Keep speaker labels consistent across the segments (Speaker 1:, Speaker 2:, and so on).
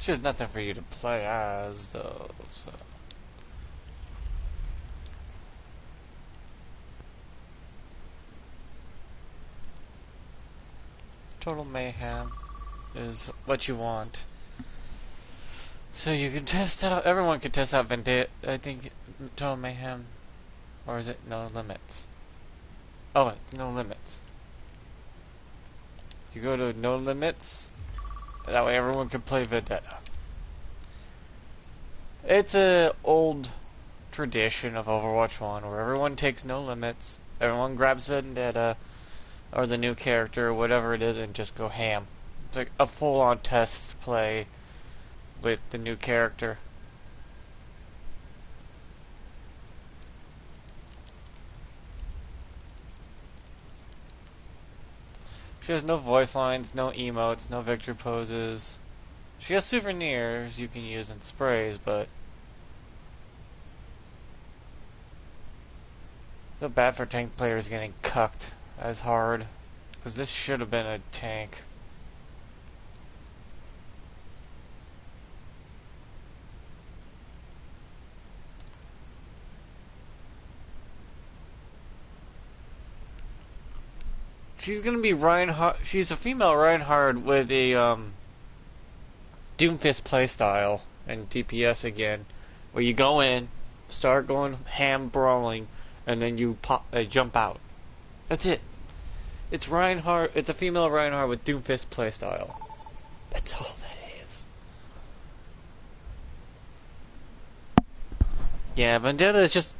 Speaker 1: It's just nothing for you to play as, though, so... Total Mayhem is what you want. So you can test out, everyone can test out Vendetta, I think, Total Mayhem, or is it No Limits? Oh, it's No Limits. You go to No Limits, that way everyone can play Vendetta. It's a old tradition of Overwatch 1 where everyone takes No Limits, everyone grabs Vendetta, or the new character, or whatever it is, and just go ham. It's like a full-on test play with the new character. She has no voice lines, no emotes, no victory poses. She has souvenirs you can use in sprays, but... I feel bad for tank players getting cucked as hard, because this should have been a tank. She's gonna be Reinhardt. She's a female Reinhardt with a Doomfist playstyle and DPS again, where you go in, start going ham brawling, and then you jump out. That's it. It's Reinhardt. It's a female Reinhardt with Doomfist playstyle. That's all that is. Yeah, Vendetta is just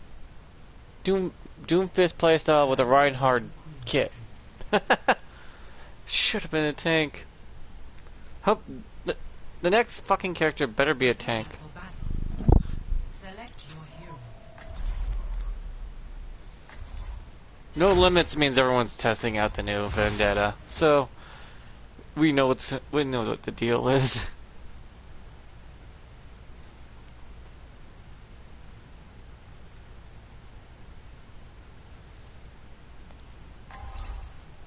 Speaker 1: Doomfist playstyle with a Reinhardt kit. Should have been a tank. Hope the next fucking character better be a tank. No Limits means everyone's testing out the new Vendetta, so we know what the deal is.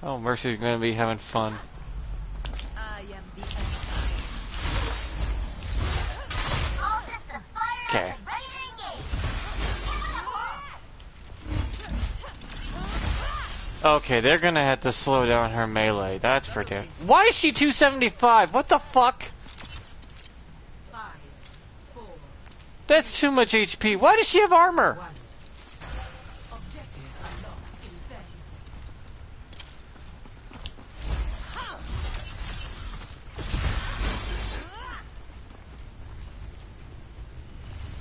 Speaker 1: Oh, Mercy's gonna be having fun. Okay. Okay, they're gonna have to slow down her melee. That's for damn. Why is she 275? What the fuck? That's too much HP. Why does she have armor?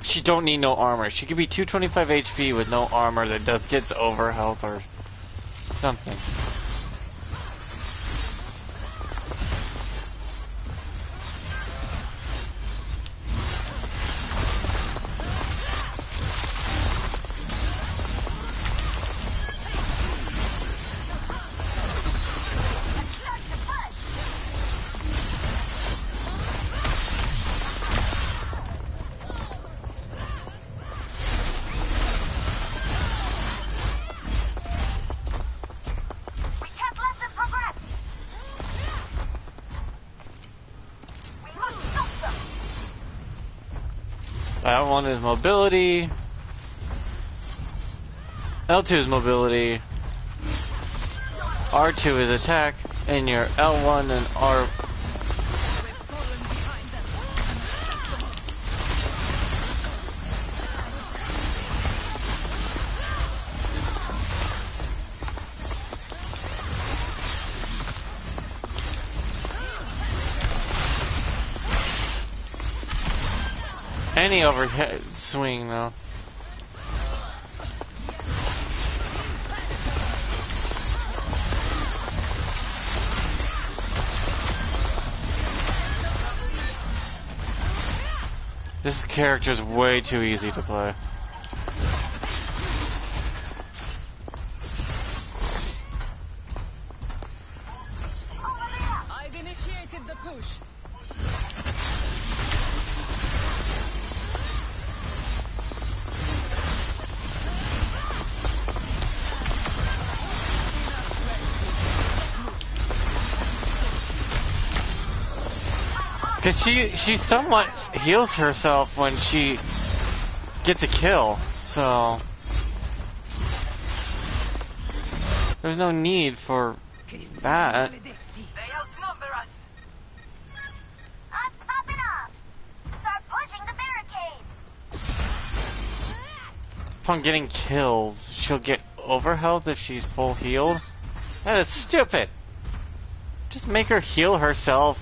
Speaker 1: She don't need no armor. She could be 225 HP with no armor that gets over health or something. L1 is mobility. L2 is mobility. R2 is attack. And your L1 and R... Any overhead swing, though. This character's way too easy to play.
Speaker 2: I've initiated the push.
Speaker 1: Cause she somewhat heals herself when she gets a kill, so there's no need for that.
Speaker 2: They outnumber us.
Speaker 3: I'm popping off. Start pushing the barricade.
Speaker 1: Upon getting kills, she'll get overhealth if she's full healed. That is stupid. Just make her heal herself.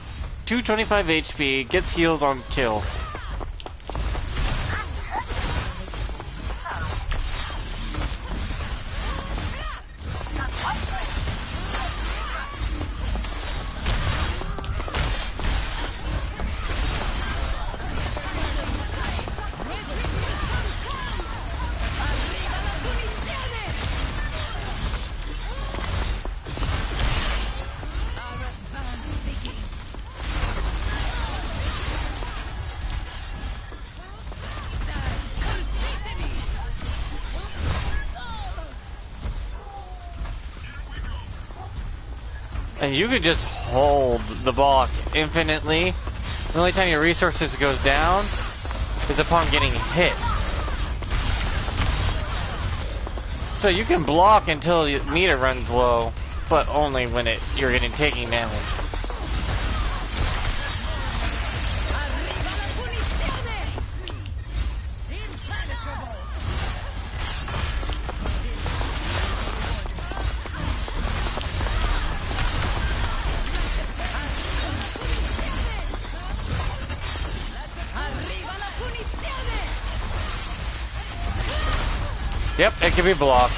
Speaker 1: 225 HP, gets heals on kill. And you could just hold the block infinitely. The only time your resources goes down is upon getting hit. So you can block until your meter runs low, but only when you're taking damage. Yep, it can be blocked.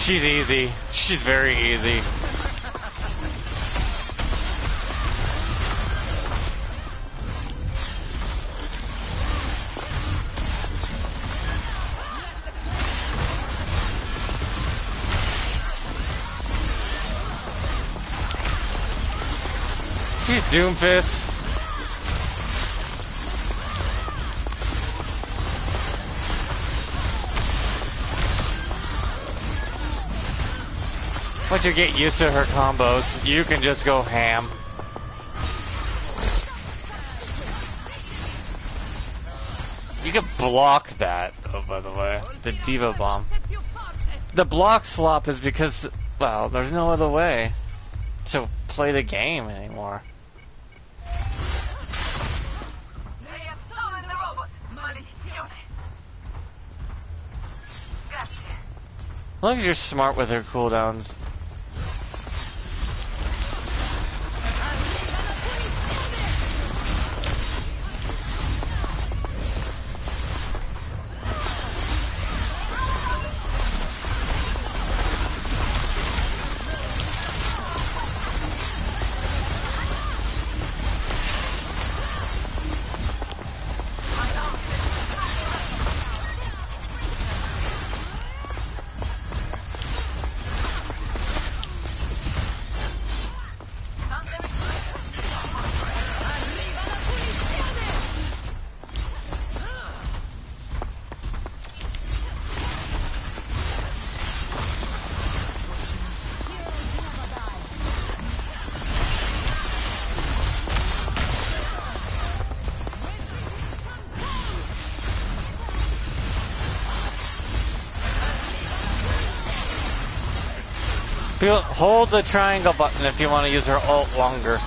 Speaker 1: She's easy. She's very easy. She's Doomfist. Once you get used to her combos, you can just go ham. You can block that, oh, by the way. The Diva Bomb. The block slop is because, well, there's no other way to play the game anymore.
Speaker 2: They have stolen the robot. Maledizione. Grazie.
Speaker 1: As long as you're smart with her cooldowns. Hold the triangle button if you want to use her ult longer.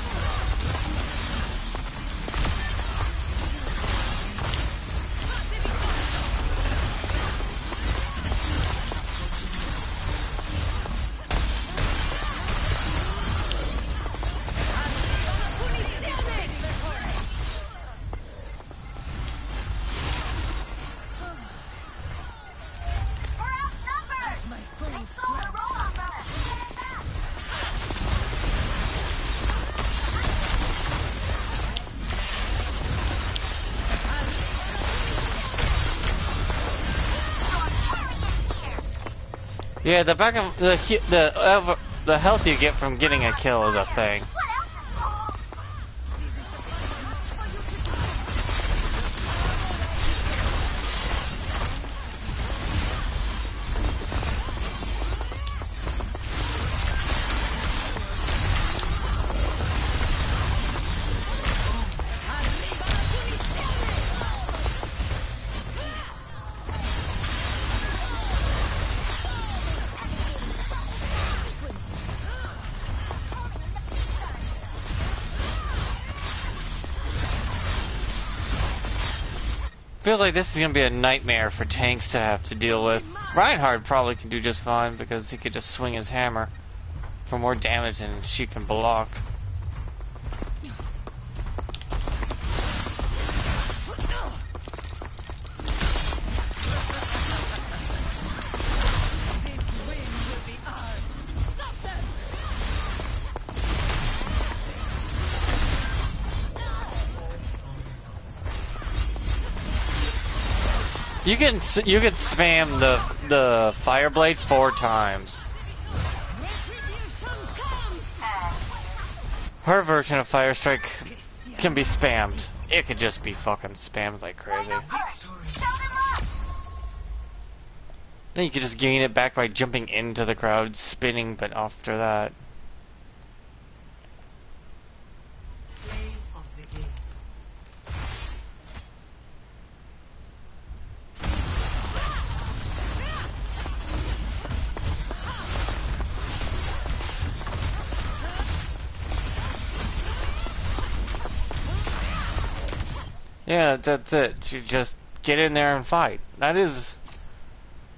Speaker 1: Yeah, the back of the health you get from getting a kill is a thing.
Speaker 3: What else is cool?
Speaker 1: Feels like this is gonna be a nightmare for tanks to have to deal with. Reinhardt probably can do just fine because he could just swing his hammer for more damage than she can block. You can spam the fire blade 4 times. Her version of Fire Strike can be spammed. It could just be fucking spammed like crazy. Then you could just gain it back by jumping into the crowd, spinning, but after that. Yeah, that's it. You just get in there and fight. That is...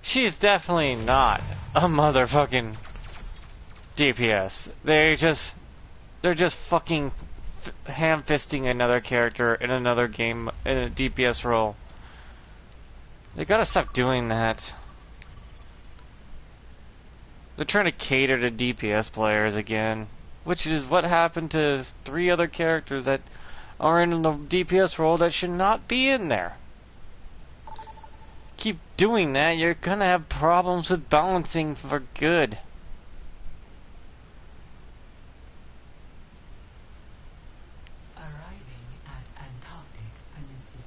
Speaker 1: She's definitely not a motherfucking DPS. They're just fucking ham-fisting another character in another game in a DPS role. They gotta stop doing that. They're trying to cater to DPS players again, which is what happened to 3 other characters that are in the DPS role that should not be in there. Keep doing that, you're gonna have problems with balancing for good.
Speaker 2: Arriving at Antarctic Peninsula.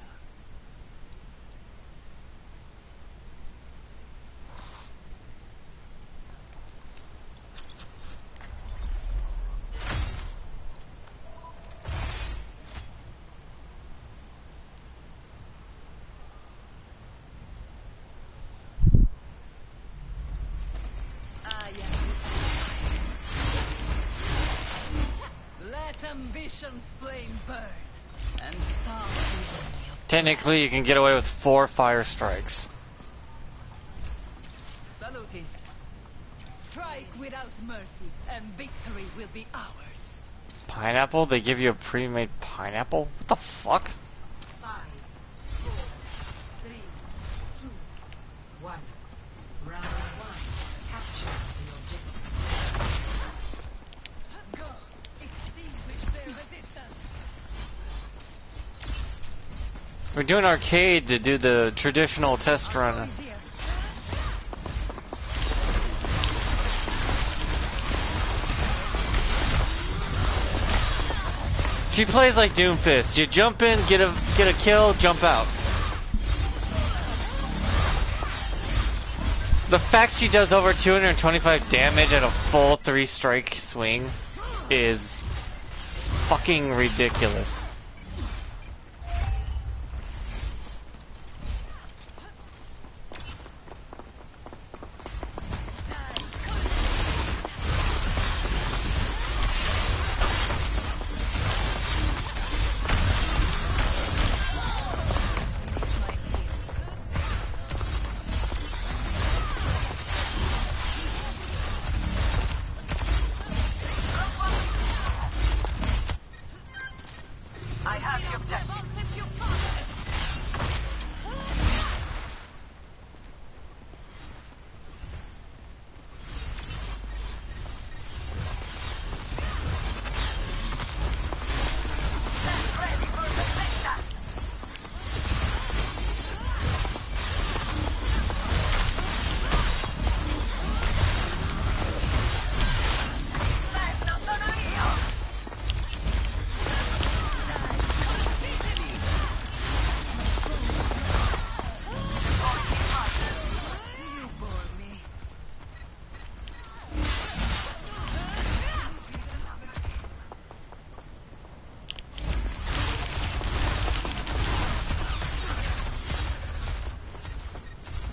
Speaker 2: Let ambition's flame burn and start breathing.
Speaker 1: Technically, you can get away with 4 fire strikes.
Speaker 2: Saluti. Strike without mercy, and victory will be ours.
Speaker 1: Pineapple? They give you a pre-made pineapple? What the fuck?
Speaker 2: 5, 4, 3, 2, 1. Round 1. Capture the objective. Go. Extinguish their resistance.
Speaker 1: We're doing arcade to do the traditional test run.
Speaker 2: Here.
Speaker 1: She plays like Doomfist. You jump in, get a kill, jump out. The fact she does over 225 damage at a full 3-strike swing is fucking ridiculous.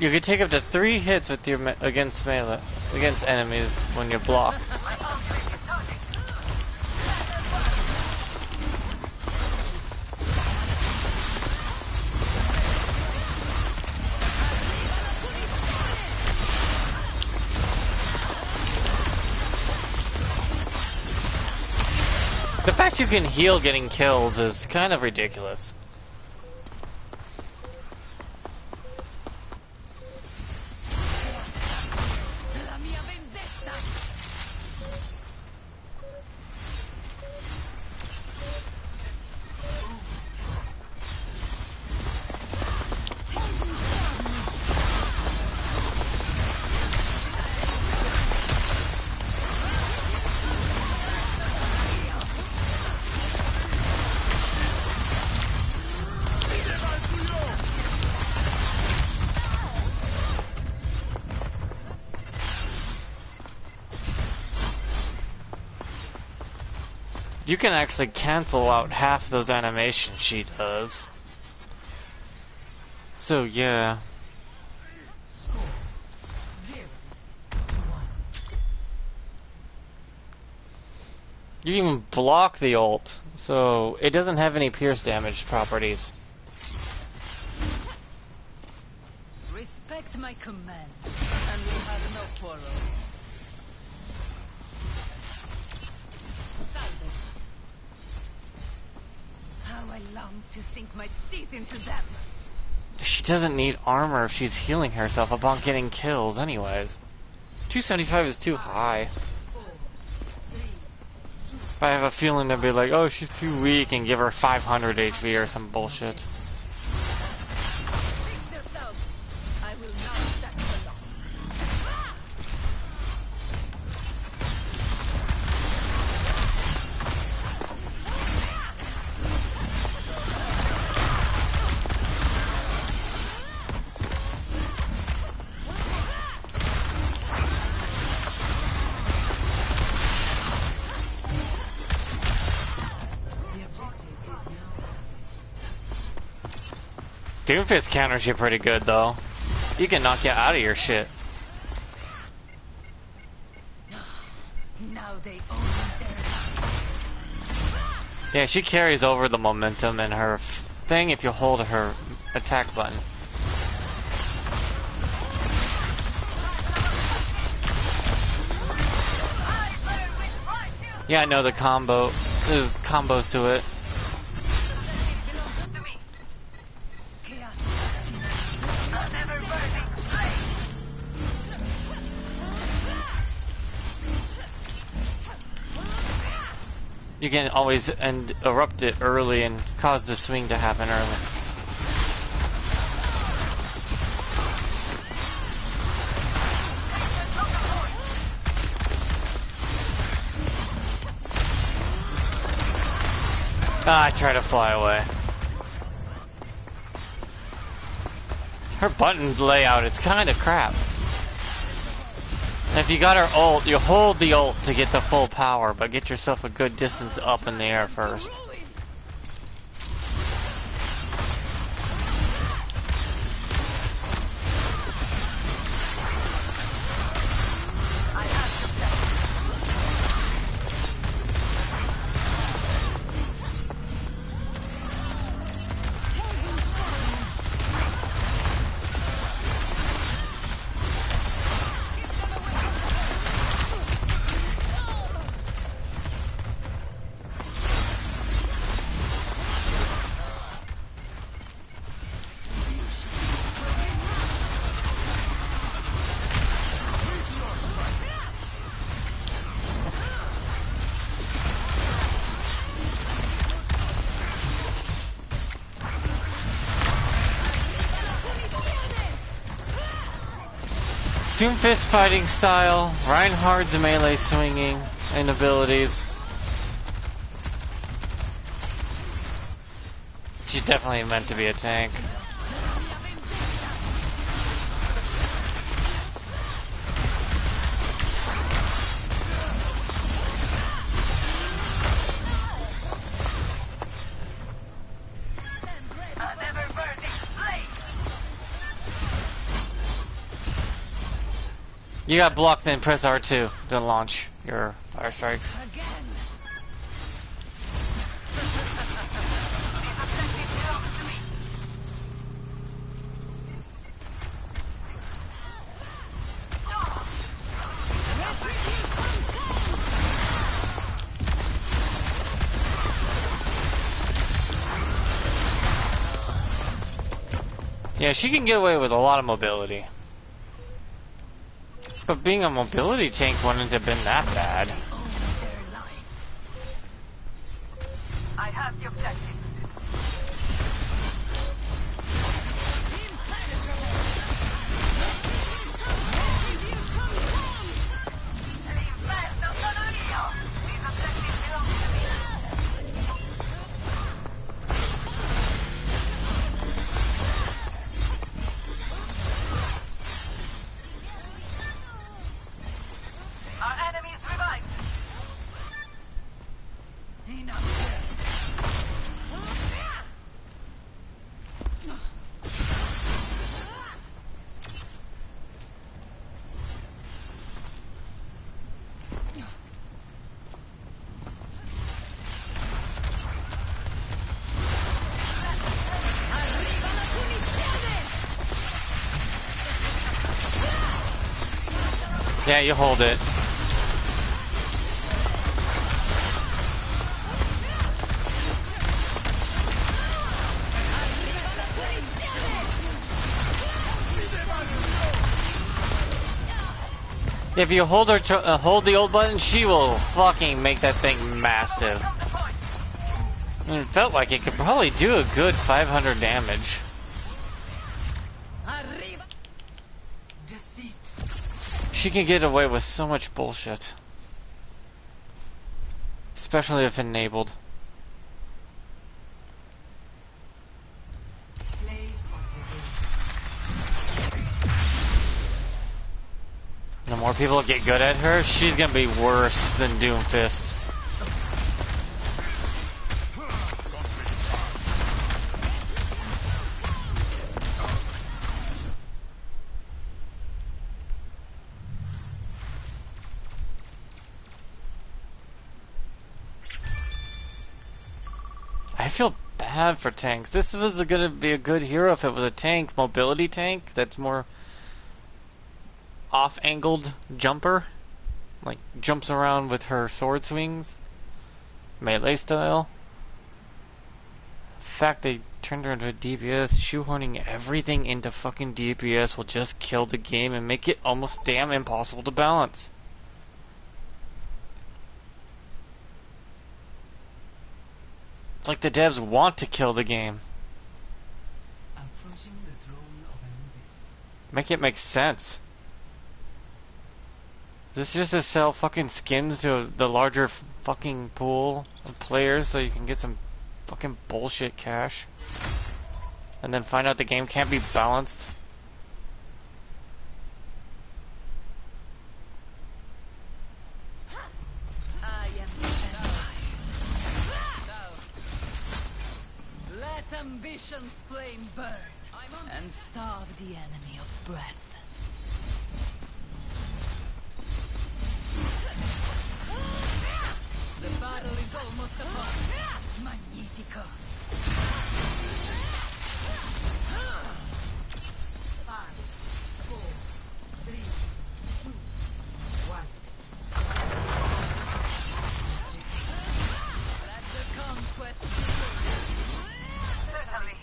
Speaker 1: You can take up to 3 hits with your against melee against enemies when you block. The fact you can heal getting kills is kind of ridiculous.
Speaker 2: La mia vendetta.
Speaker 1: You can actually cancel out half those animations she does. So yeah. You even block the ult, so it doesn't have any pierce damage properties.
Speaker 2: Respect my command, and we have no quarrel. Salve. How I long to sink my teeth into them.
Speaker 1: She doesn't need armor if she's healing herself upon getting kills anyways. 275 is too high. If I have a feeling they'd be like, oh, she's too weak and give her 500 HP or some bullshit.
Speaker 2: Fix yourselves. I will not accept the loss.
Speaker 1: Doomfist counters you pretty good though. You can knock you out of your shit.
Speaker 2: Now they own their life.
Speaker 1: Yeah, she carries over the momentum in her thing if you hold her attack button. Yeah, I know the combo. There's combos to it. You can always erupt it early and cause the swing to happen early. Ah, I try to fly away. Her button layout is kind of crap. And if you got her ult, you hold the ult to get the full power, but get yourself a good distance up in the air first. Doomfist fighting style, Reinhardt's melee swinging and abilities. She's definitely meant to be a tank. You got blocked, then press R2 to launch your fire strikes.
Speaker 2: Again.
Speaker 1: Yeah, she can get away with a lot of mobility. But being a mobility tank wouldn't have been that bad.
Speaker 3: I have the objective. L'inferno sono io. These objectives belong to me. Our enemy is revived.
Speaker 2: Enough. Arriva la punizione!
Speaker 1: Yeah, you hold it.
Speaker 2: Arriva la punizione!
Speaker 1: If you hold her, hold the old button, she will fucking make that thing massive. I mean, it felt like it could probably do a good 500 damage.
Speaker 2: Arriva!
Speaker 1: She can get away with so much bullshit. Especially if enabled. The more people get good at her, she's gonna be worse than Doomfist. I feel bad for tanks. This was gonna be a good hero if it was a tank, mobility tank that's more off-angled jumper, like jumps around with her sword swings, melee style. The fact they turned her into a DPS, shoehorning everything into fucking DPS will just kill the game and make it almost damn impossible to balance. It's like the devs want to kill the game.
Speaker 4: Approaching the throne of Anubis.
Speaker 1: Make it make sense. Is this just to sell fucking skins to the larger fucking pool of players so you can get some fucking bullshit cash? And then find out the game can't be balanced?
Speaker 2: I am the Empire. So, let ambition's flame burn and starve the enemy of breath. The battle is almost upon. Magnifico.
Speaker 4: 5, 4, 3, 2, 1.
Speaker 2: Let the conquest begin.
Speaker 3: Certainly.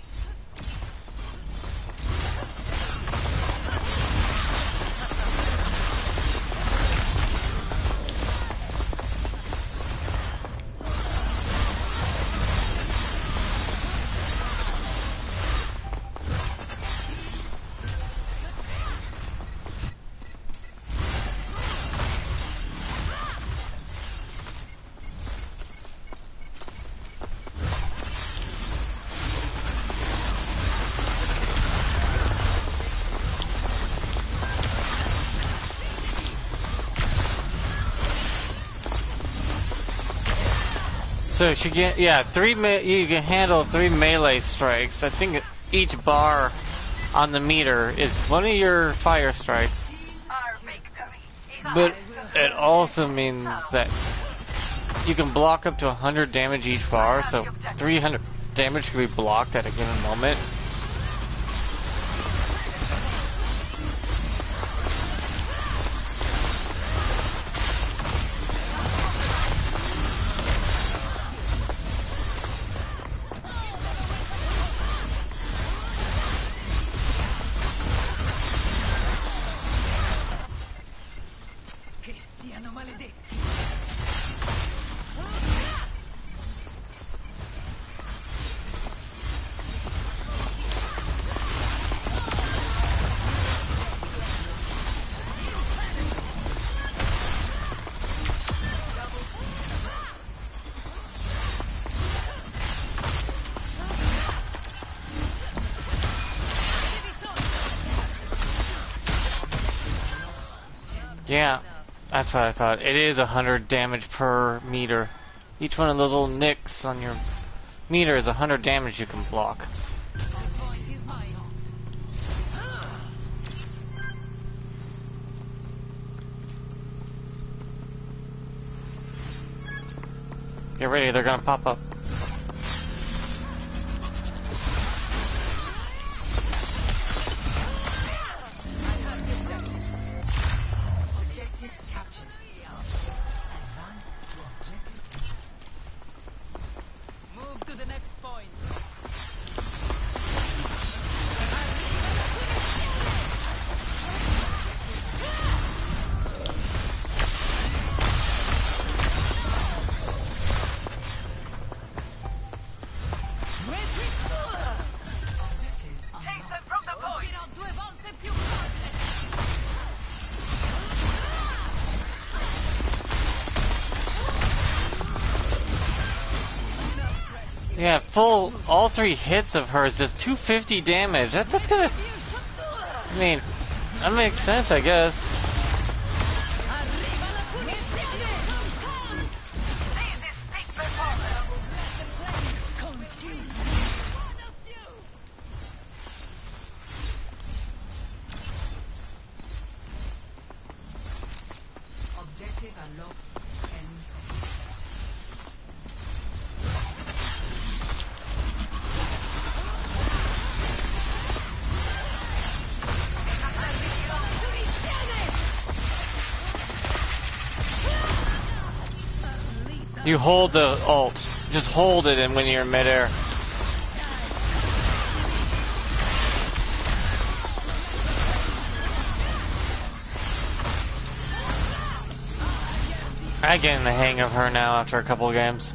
Speaker 1: So she get you can handle 3 melee strikes. I think each bar on the meter is one of your fire strikes.
Speaker 3: Our victory.
Speaker 1: But it also means that you can block up to 100 damage each bar, so 300 damage can be blocked at a given moment.
Speaker 2: Che siano maledetti.
Speaker 1: Yeah, that's what I thought. It is 100 damage per meter. Each one of those little nicks on your meter is 100 damage you can block.
Speaker 2: This point is mine.
Speaker 1: Get ready, they're gonna pop up.
Speaker 4: Objective captured. Advance to objective.
Speaker 2: Move to the next point.
Speaker 4: Objective
Speaker 3: Chase them from the point.
Speaker 2: Fino a 2 volte più forte.
Speaker 1: Yeah, full, all 3 hits of hers does 250 damage. That's gonna, I mean, that makes sense, I guess.
Speaker 2: Arriva la punizione.
Speaker 3: See this peak performance.
Speaker 2: Consume.
Speaker 4: Objective unlocked. 10 seconds.
Speaker 1: You hold the ult. Just hold it and when you're in midair. I get in the hang of her now after a couple games.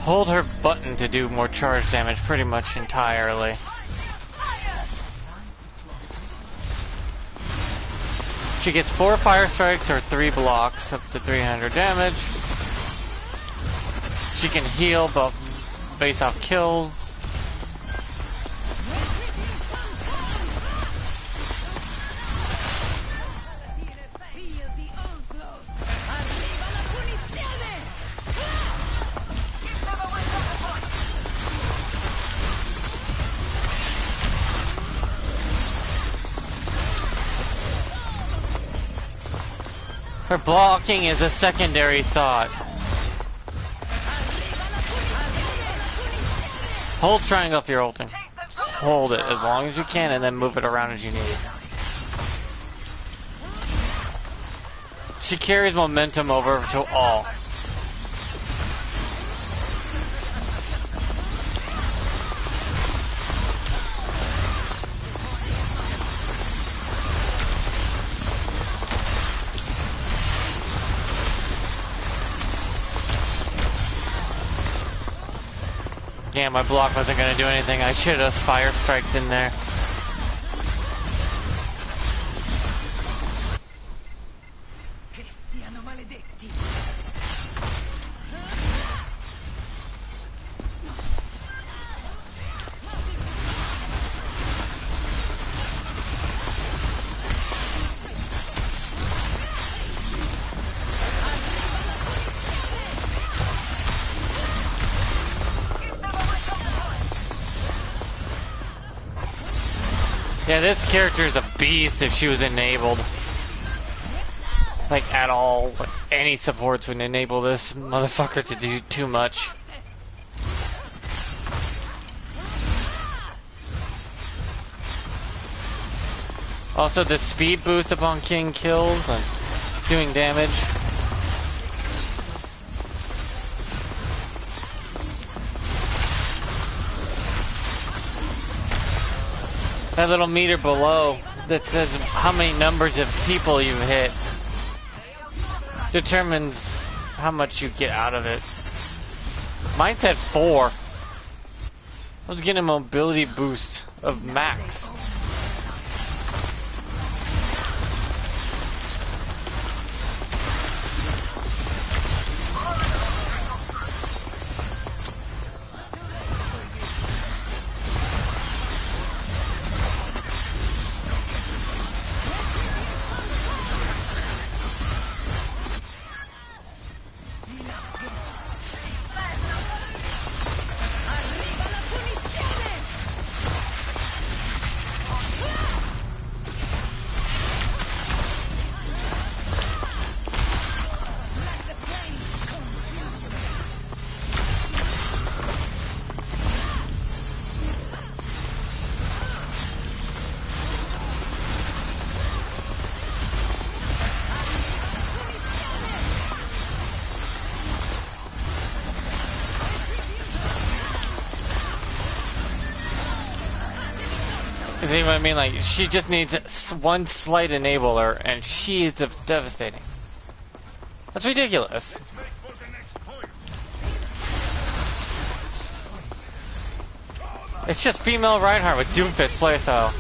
Speaker 1: Hold her button to do more charge damage pretty much entirely. She gets 4 fire strikes or 3 blocks up to 300 damage. She can heal but base off kills.
Speaker 2: Feel the onslaught. Arriva la punizione.
Speaker 3: Keep them away from the point.
Speaker 1: Her blocking is a secondary thought. Hold triangle if you're ulting. Just hold it as long as you can and then move it around as you need. She carries momentum over to all. Yeah, my block wasn't going to do anything. I should have fire striked in there.
Speaker 2: Che siano maledetti.
Speaker 1: Yeah, this character is a beast if she was enabled. Like, at all. Like, any supports would enable this motherfucker to do too much. Also, the speed boost upon King kills and doing damage. That little meter below that says how many numbers of people you hit determines how much you get out of it. Mine said 4. I was getting a mobility boost of max. See what I mean? Like, she just needs one slight enabler, and she is devastating. That's ridiculous. It's just female Reinhardt with Doomfist playstyle.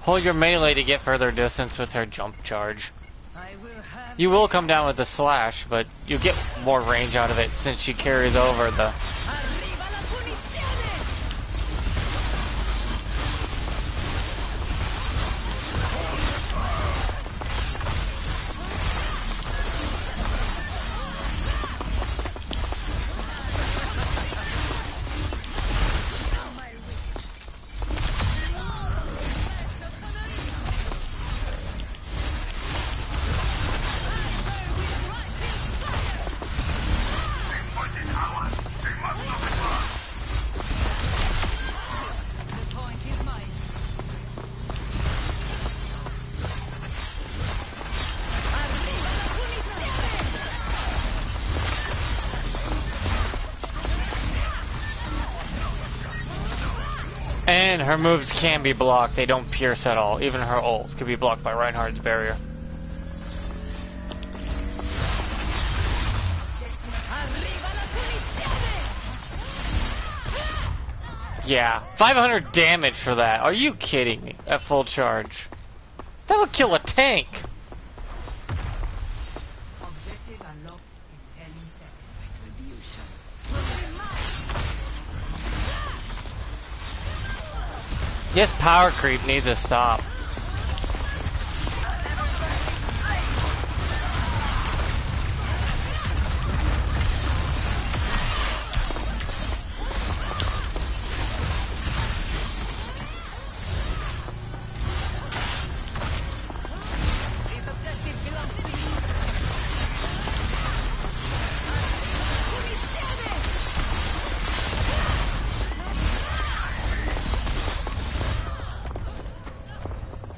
Speaker 1: Hold your melee to get further distance with her jump charge. You will come down with the slash, but you get more range out of it since she carries over the... And her moves can be blocked. They don't pierce at all. Even her ult could be blocked by Reinhardt's barrier. Yeah, 500 damage for that. Are you kidding me? At full charge. That would kill a tank.
Speaker 4: Objective unlocks in 10 seconds.
Speaker 1: Yes, power creep needs to stop.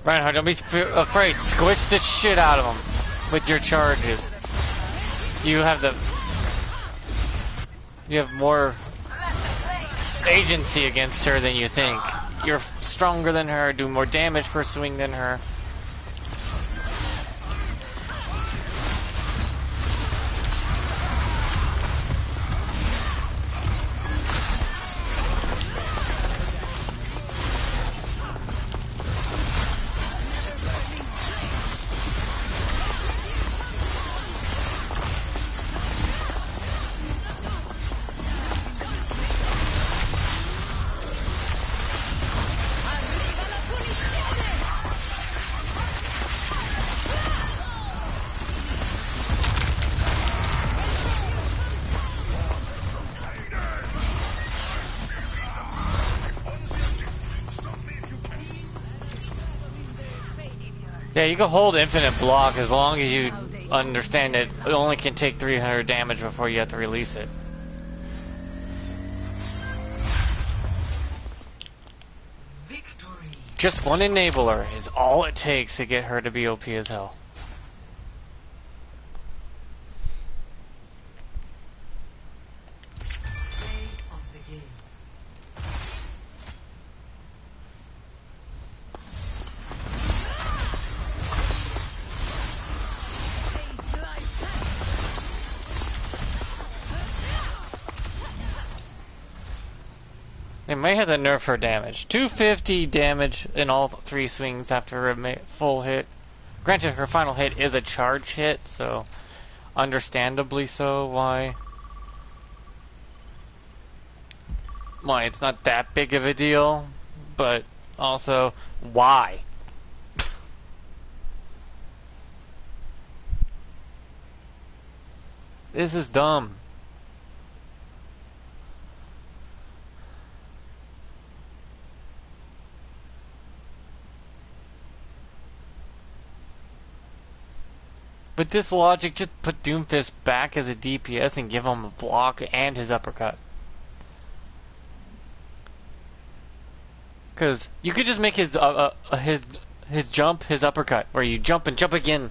Speaker 1: Reinhardt, don't be afraid. Squish the shit out of them with your charges. You have more agency against her than you think. You're stronger than her, do more damage per swing than her. Yeah, you can hold infinite block as long as you understand it only can take 300 damage before you have to release it.
Speaker 4: Victory.
Speaker 1: Just one enabler is all it takes to get her to be OP as hell.
Speaker 4: Play of the game.
Speaker 1: They may have to nerf her damage. 250 damage in all three swings after a full hit. Granted, her final hit is a charge hit, so understandably so why it's not that big of a deal, but also why? This is dumb. With this logic, just put Doomfist back as a DPS and give him a block and his uppercut. Because you could just make his jump his uppercut, where you jump and jump again,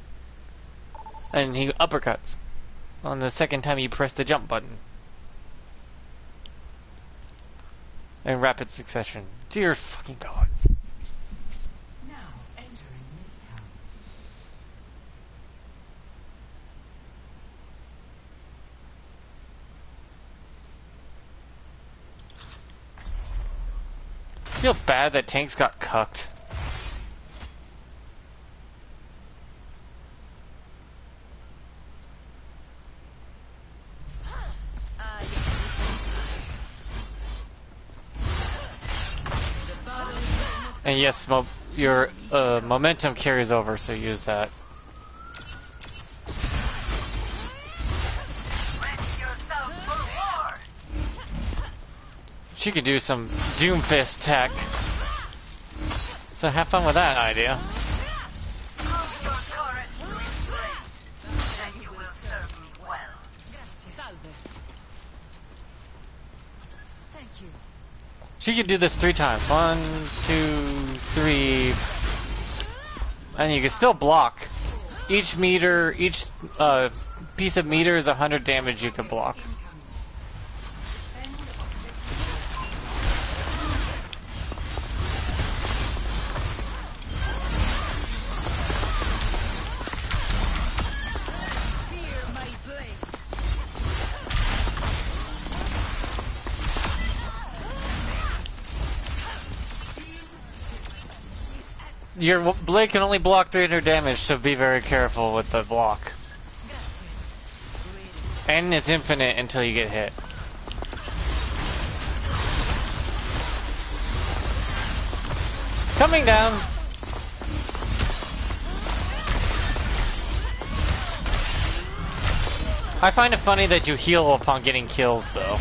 Speaker 1: and he uppercuts on the second time you press the jump button. In rapid succession. Dear fucking God.
Speaker 4: Now entering Midtown.
Speaker 1: I feel bad that tanks got cucked. And yes, your momentum carries over, so use that.
Speaker 3: Ready yourself for war.
Speaker 1: She could do some Doomfist tech. So have fun with that idea.
Speaker 3: Prove your courage to its blade, and you will serve me well.
Speaker 2: Salve. Thank you.
Speaker 1: She could do this 3 times. 1, 2, 3. And you can still block. Each piece of meter is 100 damage you can block.
Speaker 2: Fear my blade.
Speaker 1: Your blade can only block 300 damage, so be very careful with the block. And it's infinite until you get hit. Coming down! I find it funny that you heal upon getting kills, though.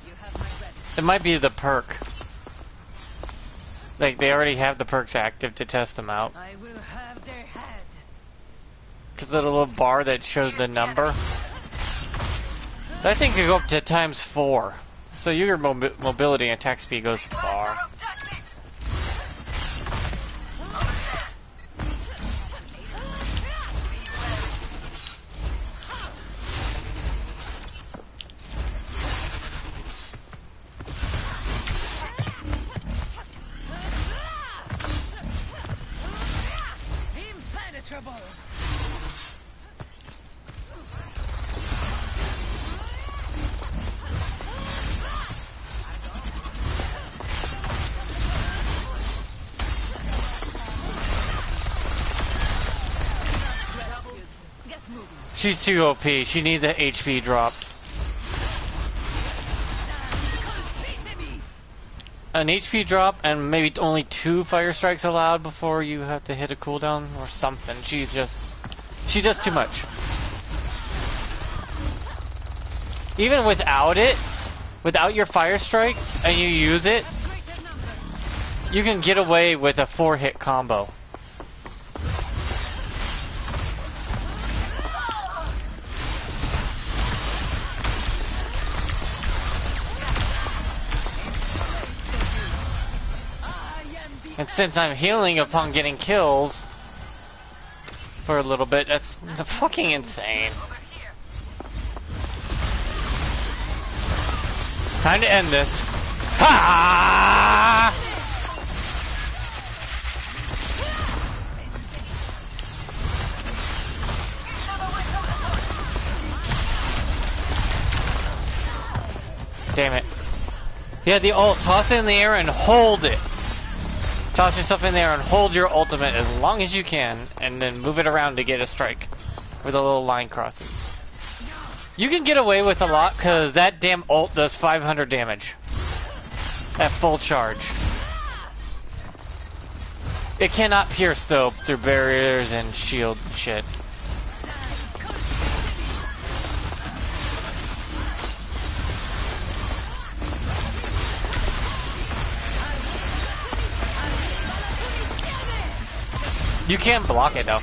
Speaker 2: You have my ready.
Speaker 1: It might be the perk. Like, they already have the perks active to test them out.
Speaker 2: I will have their head.
Speaker 1: Because the little bar that shows the number. That thing could go up to ×4. So your mobility and attack speed goes far.
Speaker 3: Objective.
Speaker 2: Impenetrable. Get moving.
Speaker 1: She's too OP. She needs an HP drop.
Speaker 2: Complete me.
Speaker 1: An HP drop and maybe only 2 fire strikes allowed before you have to hit a cooldown or something. She does too much. Even without it, without your fire strike, and you use it,
Speaker 2: Greater number.
Speaker 1: You can get away with a 4-hit combo. And since I'm healing upon getting kills for a little bit, that's fucking insane. Time to end this. Ha! Damn it. Yeah, the ult. Toss it in the air and hold it. Toss yourself in there and hold your ultimate as long as you can, and then move it around to get a strike where the little line crosses. You can get away with a lot because that damn ult does 500 damage at full charge. It cannot pierce though through barriers and shields and shit. You can block it though.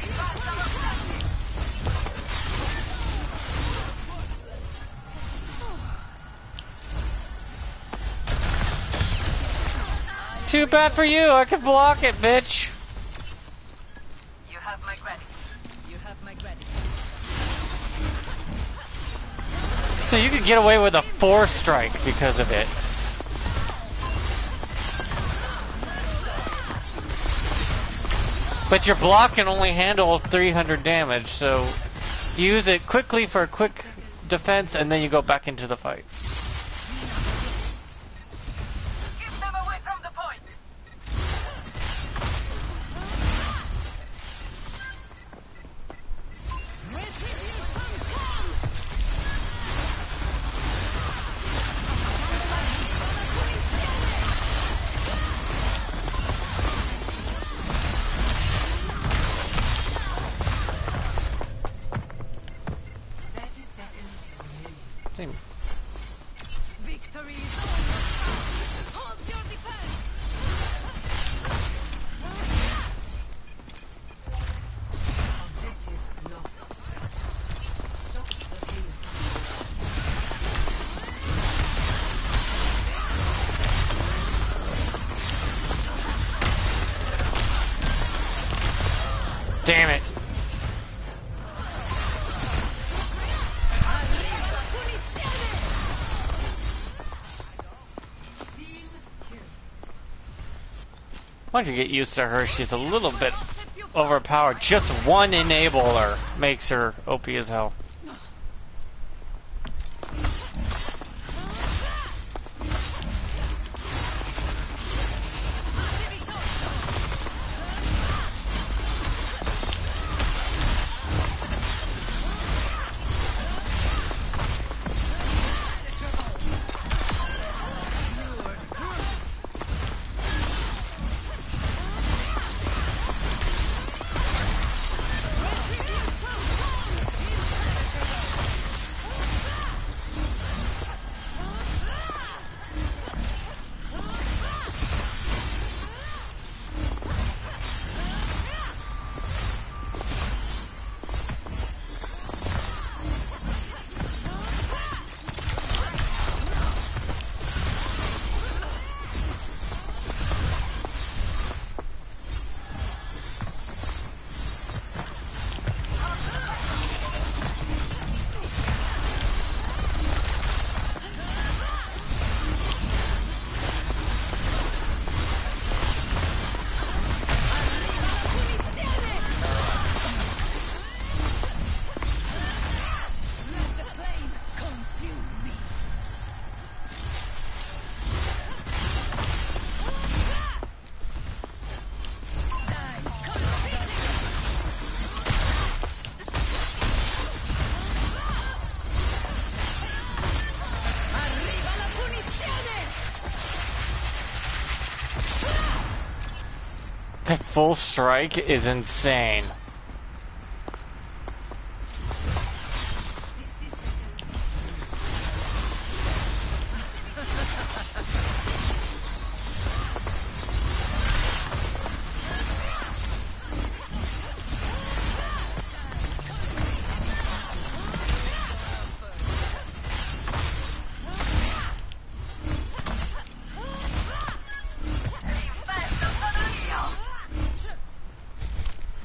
Speaker 1: Too bad for you, I can block it, bitch.
Speaker 3: You have my gratitude.
Speaker 2: You have my gratitude.
Speaker 1: So you could get away with a 4 strike because of it. But your block can only handle 300 damage, so use it quickly for a quick defense and then you go back into the fight.
Speaker 3: Keep them away from the point.
Speaker 1: Same.
Speaker 2: Victory is ours. Hold your defense.
Speaker 4: Objective lost. Stop the game.
Speaker 1: Damn it.
Speaker 4: Team kill.
Speaker 1: Once you get used to her, she's a little bit overpowered. Just one enabler makes her OP as hell. That full strike is insane.
Speaker 4: 60 seconds.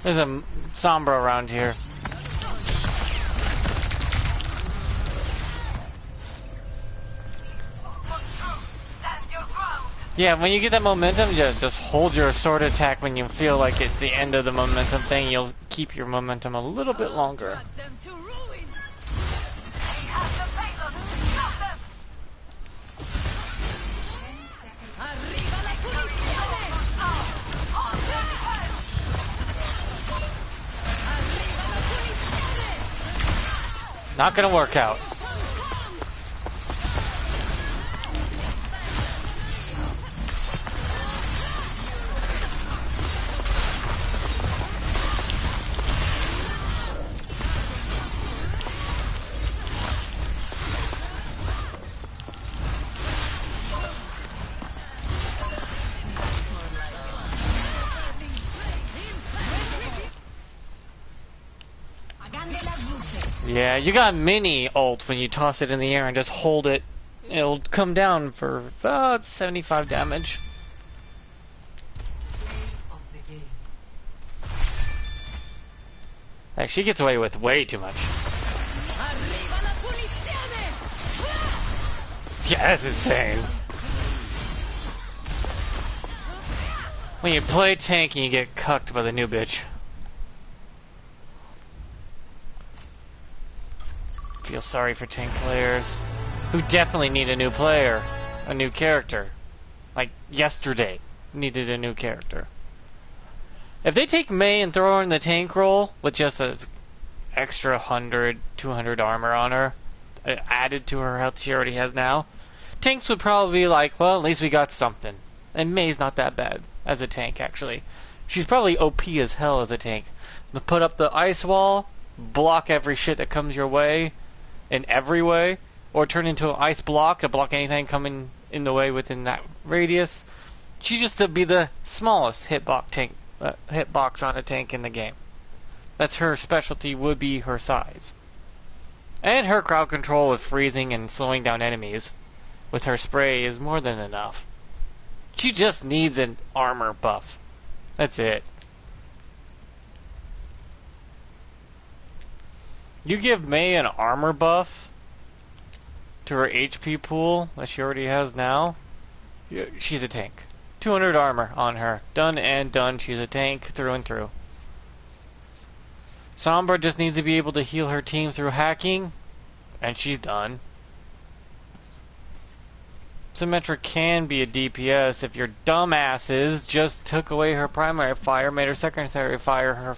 Speaker 1: There's a Sombra around here. Yeah, when you get that momentum, you just hold your sword attack when you feel like it's the end of the momentum thing. You'll keep your momentum a little bit longer. Not gonna work out. Yeah, you got mini ult when you toss it in the air and just hold it. It'll come down for about 75 damage. Like, she gets away with way too much. Yeah, that's insane. When you play tank and you get cucked by the new bitch. Feel sorry for tank players who definitely need a new player, a new character. Like yesterday, needed a new character. If they take Mei and throw her in the tank role with just an extra 100, 200 armor on her, added to her health she already has now, tanks would probably be like, well, at least we got something. And Mei's not that bad as a tank, actually. She's probably OP as hell as a tank. But put up the ice wall, block every shit that comes your way, in every way, or turn into an ice block to block anything coming in the way within that radius. She just to be the smallest hitbox on a tank in the game. That's her specialty, would be her size. And her crowd control with freezing and slowing down enemies with her spray is more than enough. She just needs an armor buff. That's it. You give Mei an armor buff to her HP pool that she already has now, she's a tank. 200 armor on her. Done and done. She's a tank through and through. Sombra just needs to be able to heal her team through hacking, and she's done. Symmetra can be a DPS if your dumbasses just took away her primary fire, made her secondary fire her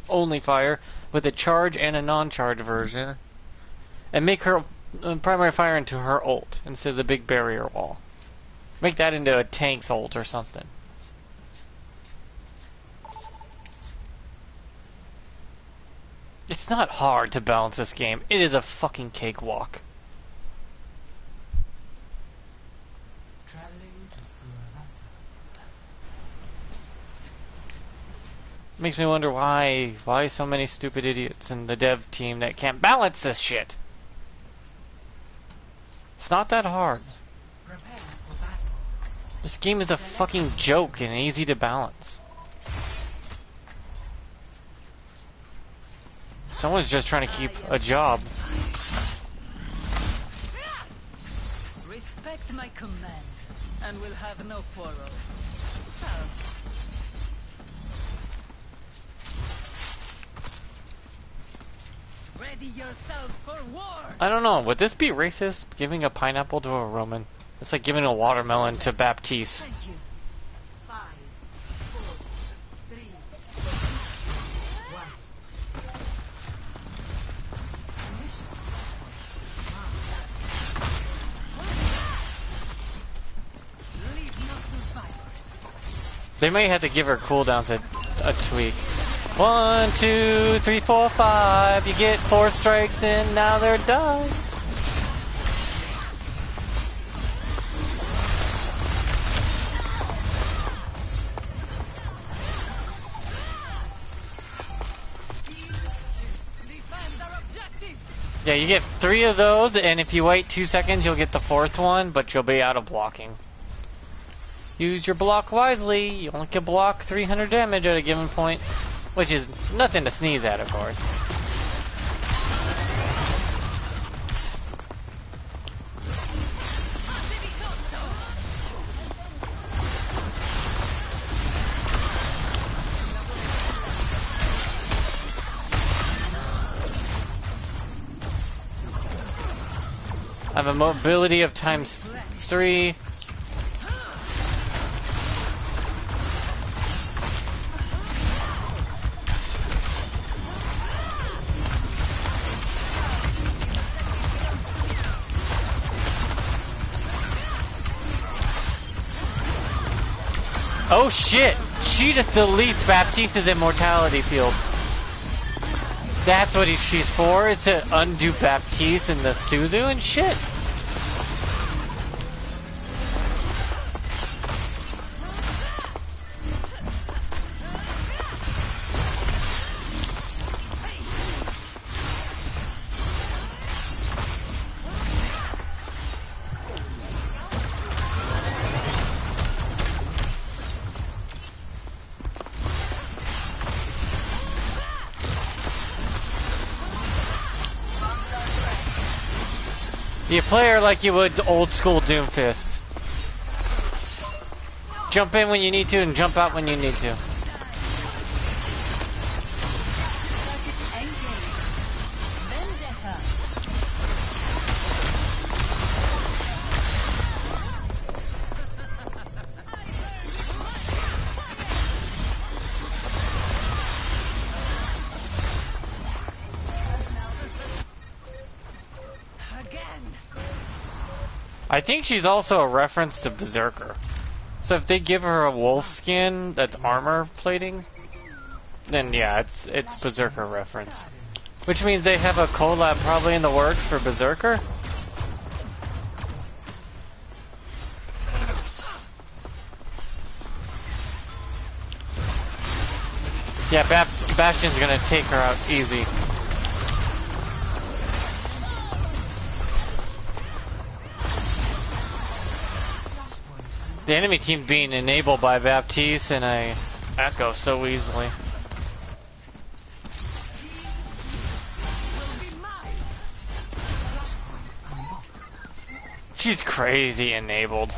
Speaker 1: only fire with a charge and a non-charge version, and make her primary fire into her ult instead of the big barrier wall. Make that into a tank's ult or something. It's not hard to balance this game. It is a fucking cakewalk. Makes me wonder why so many stupid idiots in the dev team that can't balance this shit. It's not that hard. This game is a fucking joke and easy to balance. Someone's just trying to keep a job.
Speaker 2: Respect my command, and we'll have no quarrel. Ciao. Ready yourself for war.
Speaker 1: I don't know. Would this be racist? Giving a pineapple to a Roman? It's like giving a watermelon to Baptiste.
Speaker 2: Thank you.
Speaker 4: 5, 4, 3, 1.
Speaker 2: Leave no survivors.
Speaker 1: They may have to give her cooldowns a tweak. 1, 2, 3, 4, 5. You get 4 strikes and now they're done.
Speaker 2: Defend our objective.
Speaker 1: Yeah, you get 3 of those, and if you wait 2 seconds, you'll get the 4th one, but you'll be out of blocking. Use your block wisely. You only can block 300 damage at a given point. Which is nothing to sneeze at, of course. I have a mobility of ×3. Oh shit! She just deletes Baptiste's immortality field. That's what she's for, is to undo Baptiste and the Suzu and shit. You play her like you would old school Doomfist. Jump in when you need to and jump out when you need to.
Speaker 2: Vendetta.
Speaker 1: I think she's also a reference to Berserker. So if they give her a wolf skin that's armor plating, then yeah, it's Berserker reference. Which means they have a collab probably in the works for Berserker. Yeah, Bastion's gonna take her out easy. The enemy team being enabled by Baptiste and I echo so easily. She's crazy enabled.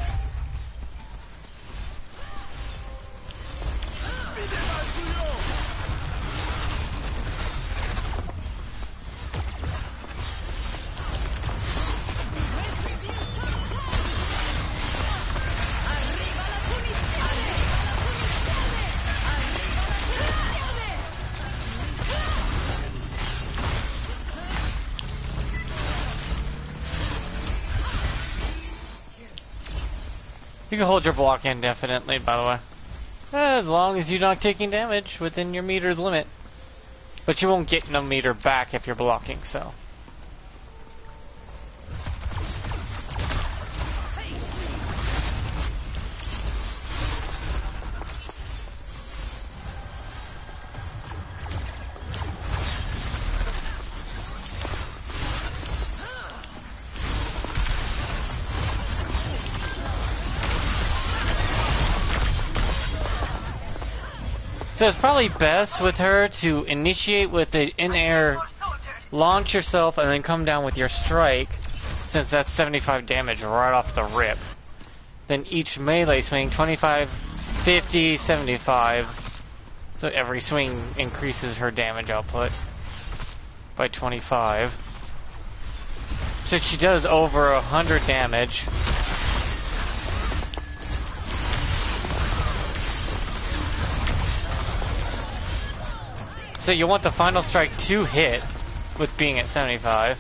Speaker 1: You can hold your block indefinitely, by the way. As long as you're not taking damage within your meter's limit. But you won't get no meter back if you're blocking, so. So it's probably best with her to initiate with the in-air, launch yourself, and then come down with your strike, since that's 75 damage right off the rip. Then each melee swing, 25, 50, 75. So every swing increases her damage output by 25. So she does over 100 damage. So you want the final strike to hit with being at 75.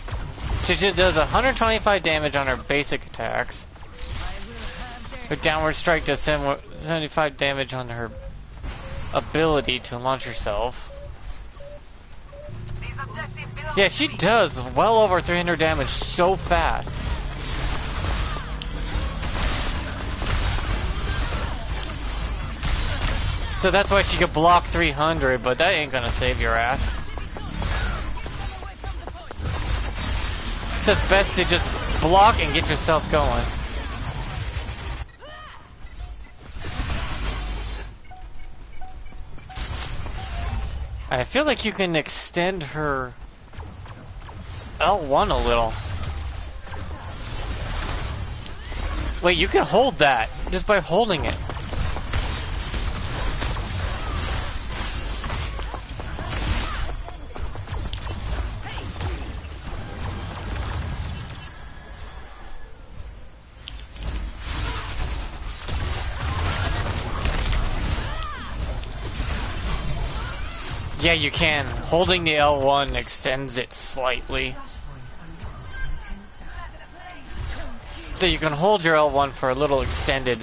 Speaker 1: So she does 125 damage on her basic attacks. Her downward strike does 75 damage on her ability to launch herself. Yeah, she does well over 300 damage so fast. So that's why she could block 300, but that ain't gonna save your ass. So it's best to just block and get yourself going. I feel like you can extend her L1 a little. Wait, you can hold that just by holding it. Yeah, you can. Holding the L1 extends it slightly. So you can hold your L1 for a little extended.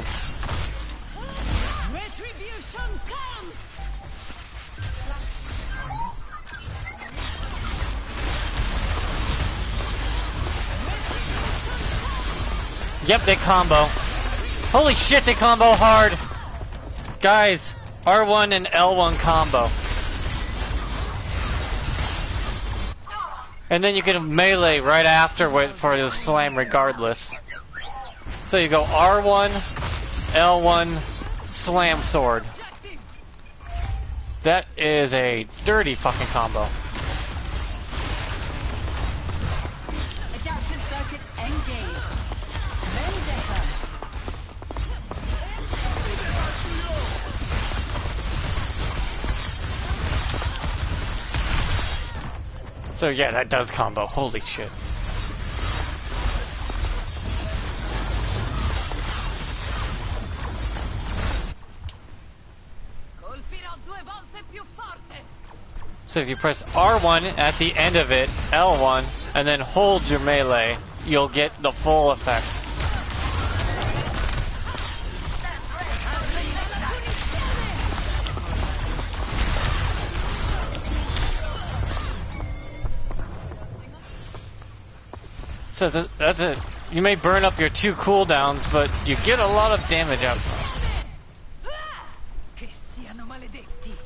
Speaker 2: Retribution comes.
Speaker 1: Yep, they combo. Holy shit, they combo hard. Guys, R1 and L1 combo. And then you can melee right after for the slam regardless. So you go R1, L1, slam sword. That is a dirty fucking combo.
Speaker 2: Adaptive circuit engaged. Vendetta.
Speaker 1: So yeah, that does combo. Holy shit.
Speaker 2: Colpirò 2 volte più forte.
Speaker 1: So if you press R1 at the end of it, L1, and then hold your melee, you'll get the full effect. So that's it. You may burn up your 2 cooldowns, but you get a lot of damage out.
Speaker 2: Che siano maledetti.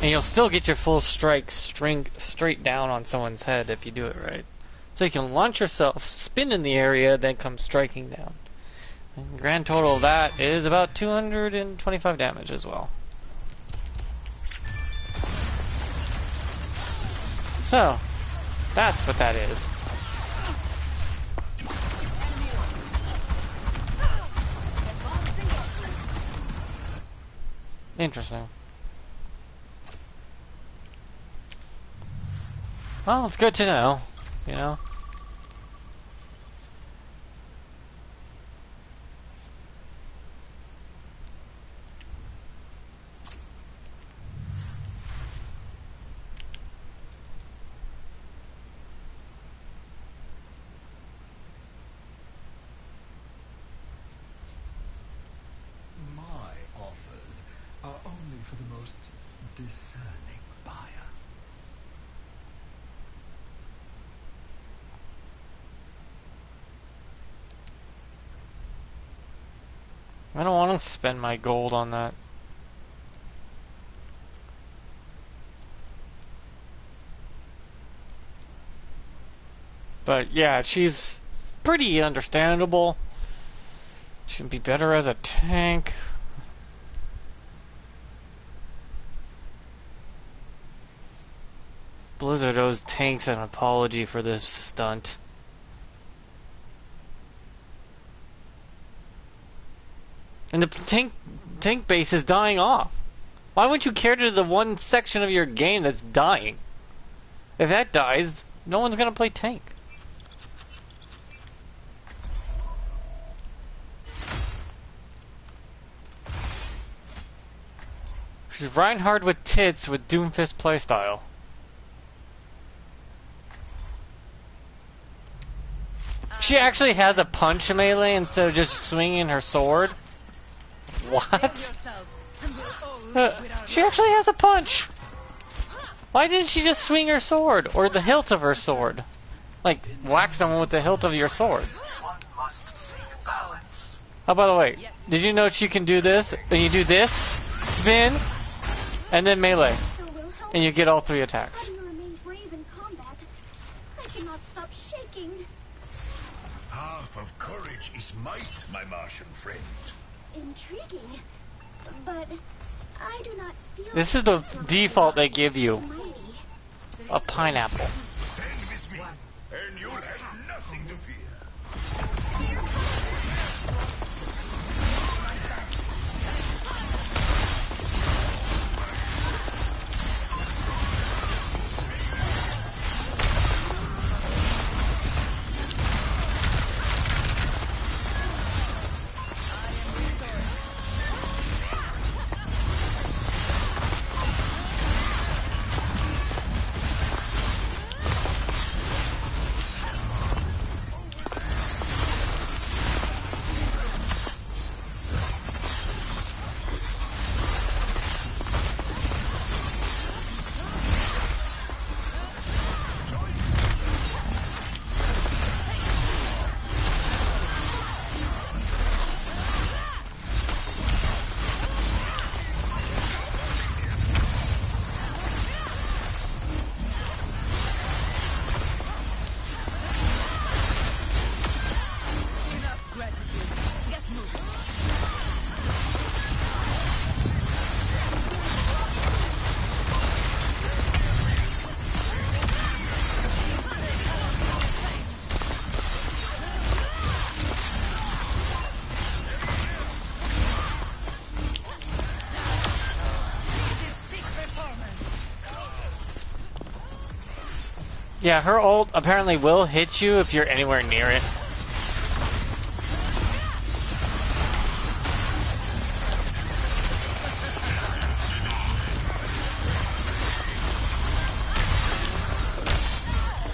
Speaker 1: And you'll still get your full strike straight down on someone's head if you do it right. So you can launch yourself, spin in the area, then come striking down. And grand total of that is about 225 damage as well. So, that's what that is. Interesting. Well, it's good to know, you know.
Speaker 5: My offers are only for the most discerning buyer.
Speaker 1: I don't want to spend my gold on that. But yeah, she's pretty understandable. Should be better as a tank. Blizzard owes tanks an apology for this stunt. And the tank base is dying off. Why wouldn't you care to the one section of your game that's dying? If that dies, no one's gonna play tank. She's Reinhardt with tits with Doomfist playstyle. She actually has a punch melee instead of just swinging her sword. What? She actually has a punch. Why didn't she just swing her sword or the hilt of her sword? Like whack someone with the hilt of your sword. Oh, by the way, did you know she can do this? When you do this, spin, and then melee,
Speaker 6: So will help.
Speaker 1: and you get all 3 attacks.
Speaker 6: How do you remain brave in combat? I cannot stop shaking.
Speaker 7: Half of courage is might, my Martian friend.
Speaker 6: Intriguing, but I do not feel.
Speaker 1: This is the default they give you,
Speaker 6: mighty.
Speaker 1: a pineapple.
Speaker 7: Stand with me, and you'll have nothing to fear.
Speaker 1: Yeah, her ult apparently will hit you if you're anywhere near it.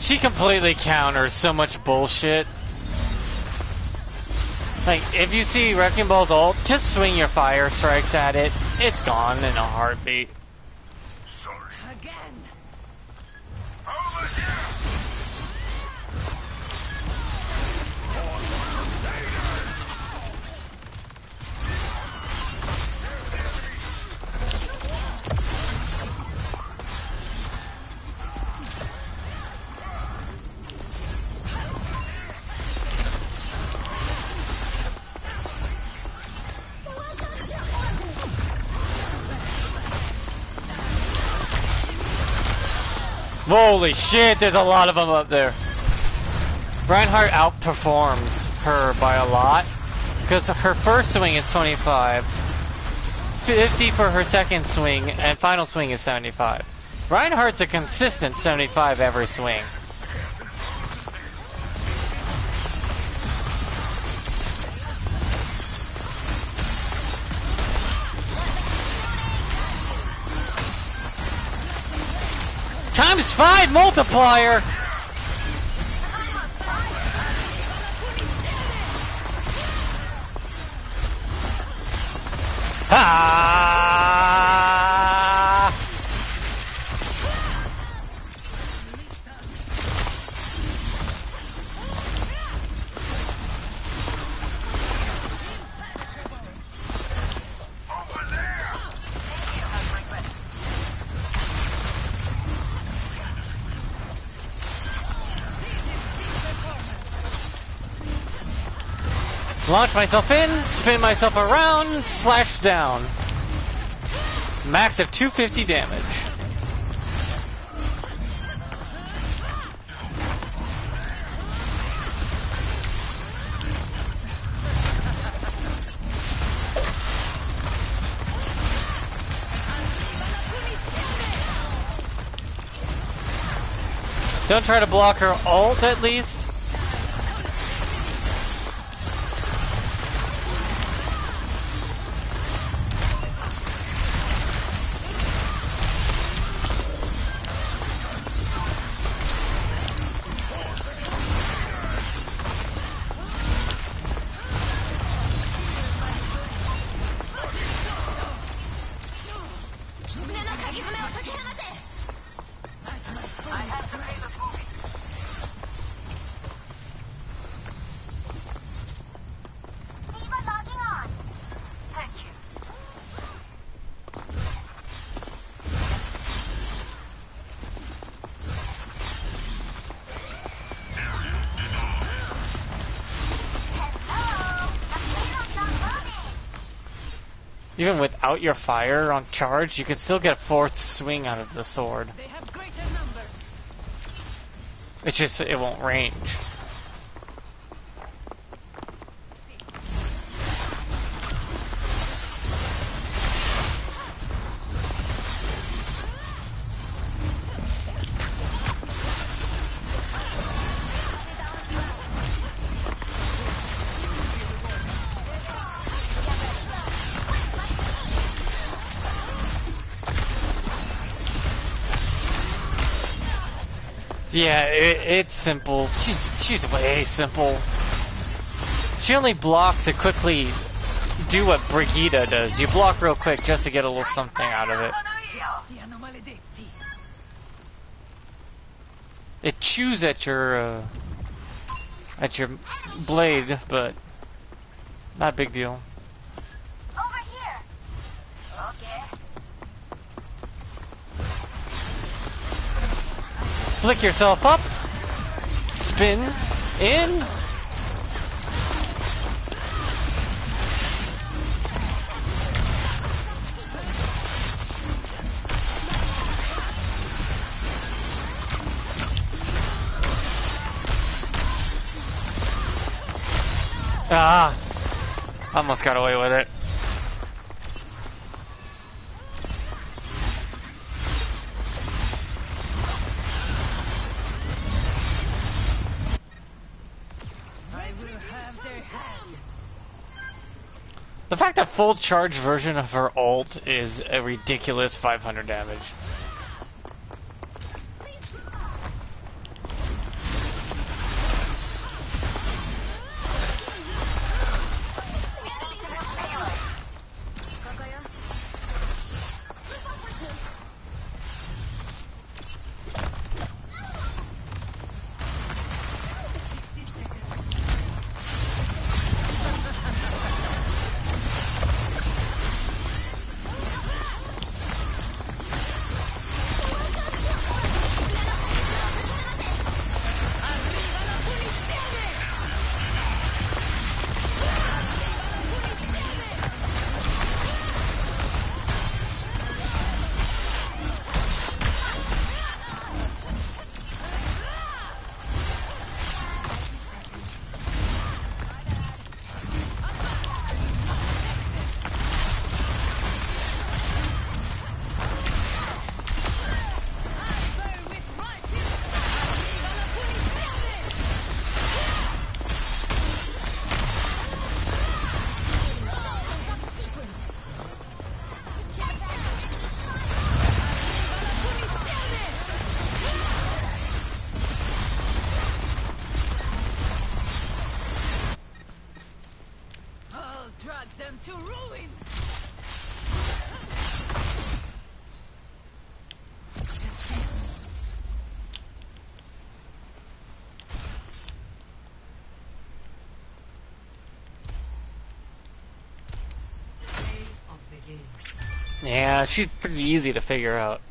Speaker 1: She completely counters so much bullshit. Like, if you see Wrecking Ball's ult, just swing your fire strikes at it. It's gone in a heartbeat.
Speaker 7: Sorry.
Speaker 2: Again.
Speaker 7: Over here!
Speaker 1: Holy shit, there's a lot of them up there. Reinhardt outperforms her by a lot, because her first swing is 25, 50 for her second swing, and final swing is 75. Reinhardt's a consistent 75 every swing. ×5 multiplier! Ah!
Speaker 7: Over there!
Speaker 1: Launch myself in, spin myself around, slash down. Max of 250 damage. Don't try to block her ult at least. Even without your fire on charge, you could still get a fourth swing out of the sword.
Speaker 2: They have greater numbers.
Speaker 1: It's just, it won't range. Yeah, it's simple. She's way simple. She only blocks to quickly do what Brigitte does. You block real quick just to get a little something out of it.
Speaker 2: Siano maledetti.
Speaker 1: It chews at your blade, but not a big deal.
Speaker 3: Over here. Okay.
Speaker 1: Flick yourself up, spin, in. Ah, almost got away with it. The fact that full charge version of her ult is a ridiculous 500 damage.
Speaker 2: To ruin.
Speaker 1: Yeah, she's pretty easy to figure out.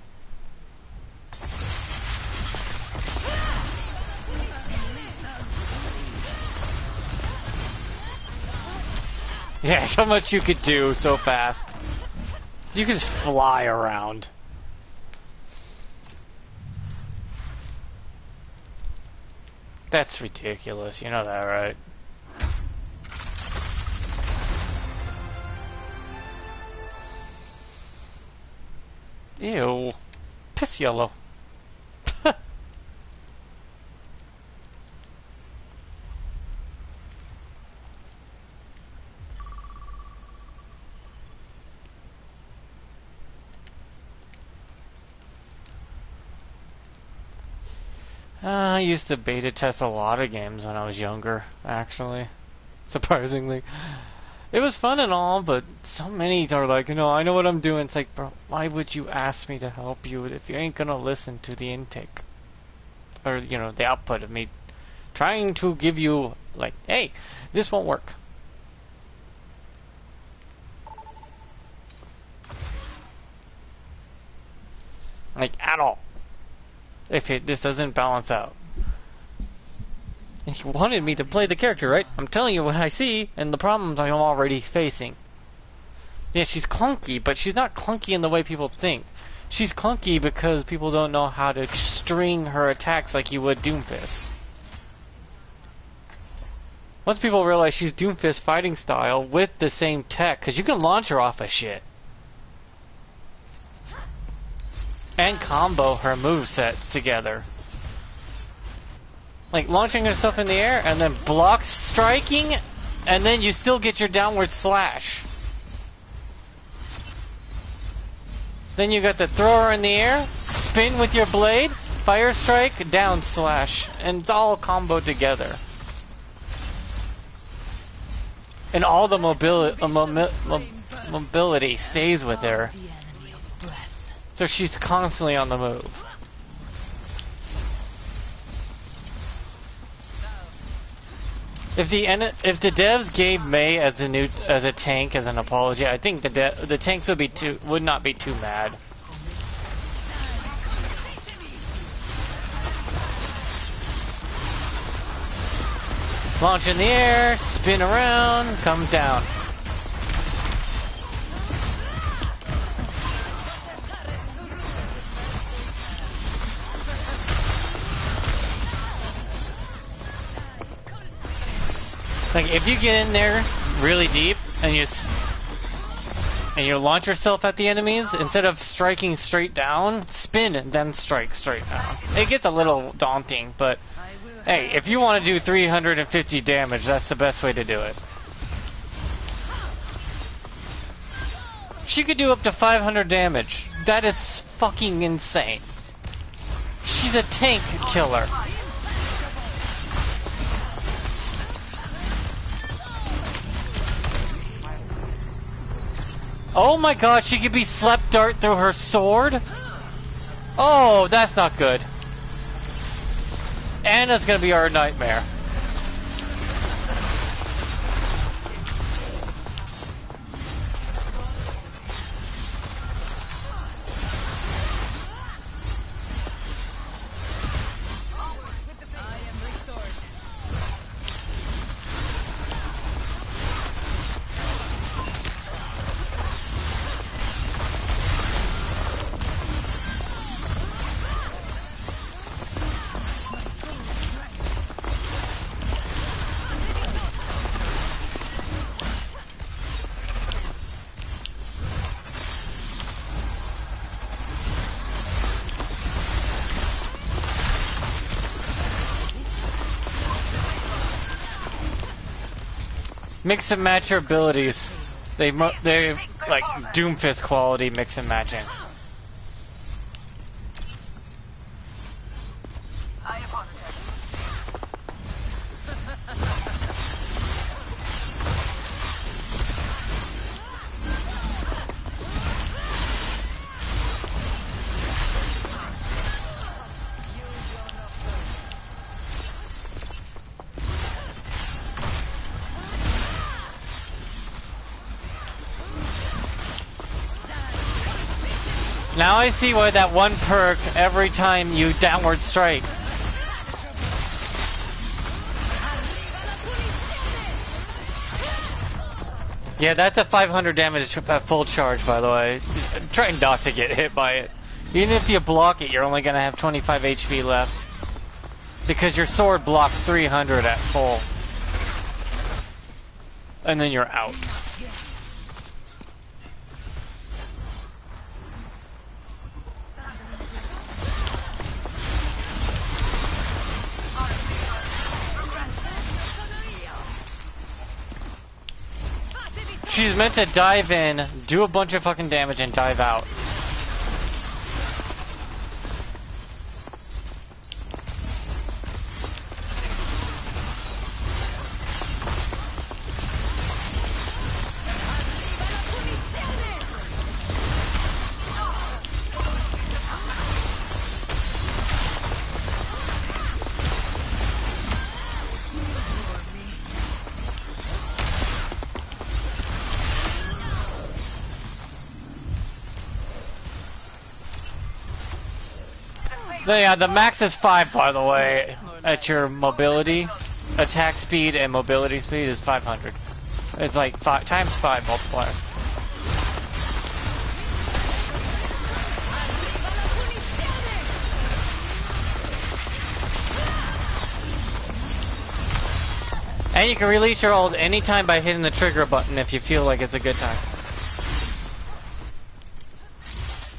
Speaker 1: Yeah, so much you could do so fast. You could just fly around. That's ridiculous, you know that, right? Ew. Piss yellow. I used to beta test a lot of games when I was younger, actually. Surprisingly. It was fun and all, but so many are like, you know, I know what I'm doing. It's like, bro, why would you ask me to help you if you ain't gonna listen to the intake? Or, you know, the output of me trying to give you, like, hey, this won't work. Like, at all. If this doesn't balance out. And you wanted me to play the character, right? I'm telling you what I see and the problems I'm already facing. Yeah, she's clunky, but she's not clunky in the way people think. She's clunky because people don't know how to string her attacks like you would Doomfist. Once people realize she's Doomfist fighting style with the same tech, because you can launch her off of shit. And combo her movesets together. Like launching herself in the air and then block striking, and then you still get your downward slash. Then you got the throw her in the air, spin with your blade, fire strike, down slash, and it's all comboed together. And all the mobility stays with her. So she's constantly on the move. If the devs gave Mei as a tank as an apology, I think the tanks would not be too mad. Launch in the air, spin around, come down. Like if you get in there really deep and you launch yourself at the enemies, instead of striking straight down, spin and then strike straight down. It gets a little daunting, but hey, if you want to do 350 damage, that's the best way to do it. She could do up to 500 damage. That is fucking insane. She's a tank killer. Oh my god, she could be slept dart through her sword? Oh, that's not good. Anna's gonna be our nightmare. Mix and match your abilities. They like Doomfist quality mix and matching.
Speaker 3: I apologize.
Speaker 1: Now I see why that one perk every time you downward strike. Yeah, that's a 500 damage at full charge, by the way. Try not to get hit by it. Even if you block it, you're only going to have 25 HP left. Because your sword blocks 300 at full. And then you're out. She's meant to dive in, do a bunch of fucking damage, and dive out. Yeah, the max is 5, by the way, at your mobility. Attack speed and mobility speed is 500. It's like 5 times 5 multiplier. And you can release your ult anytime by hitting the trigger button if you feel like it's a good time.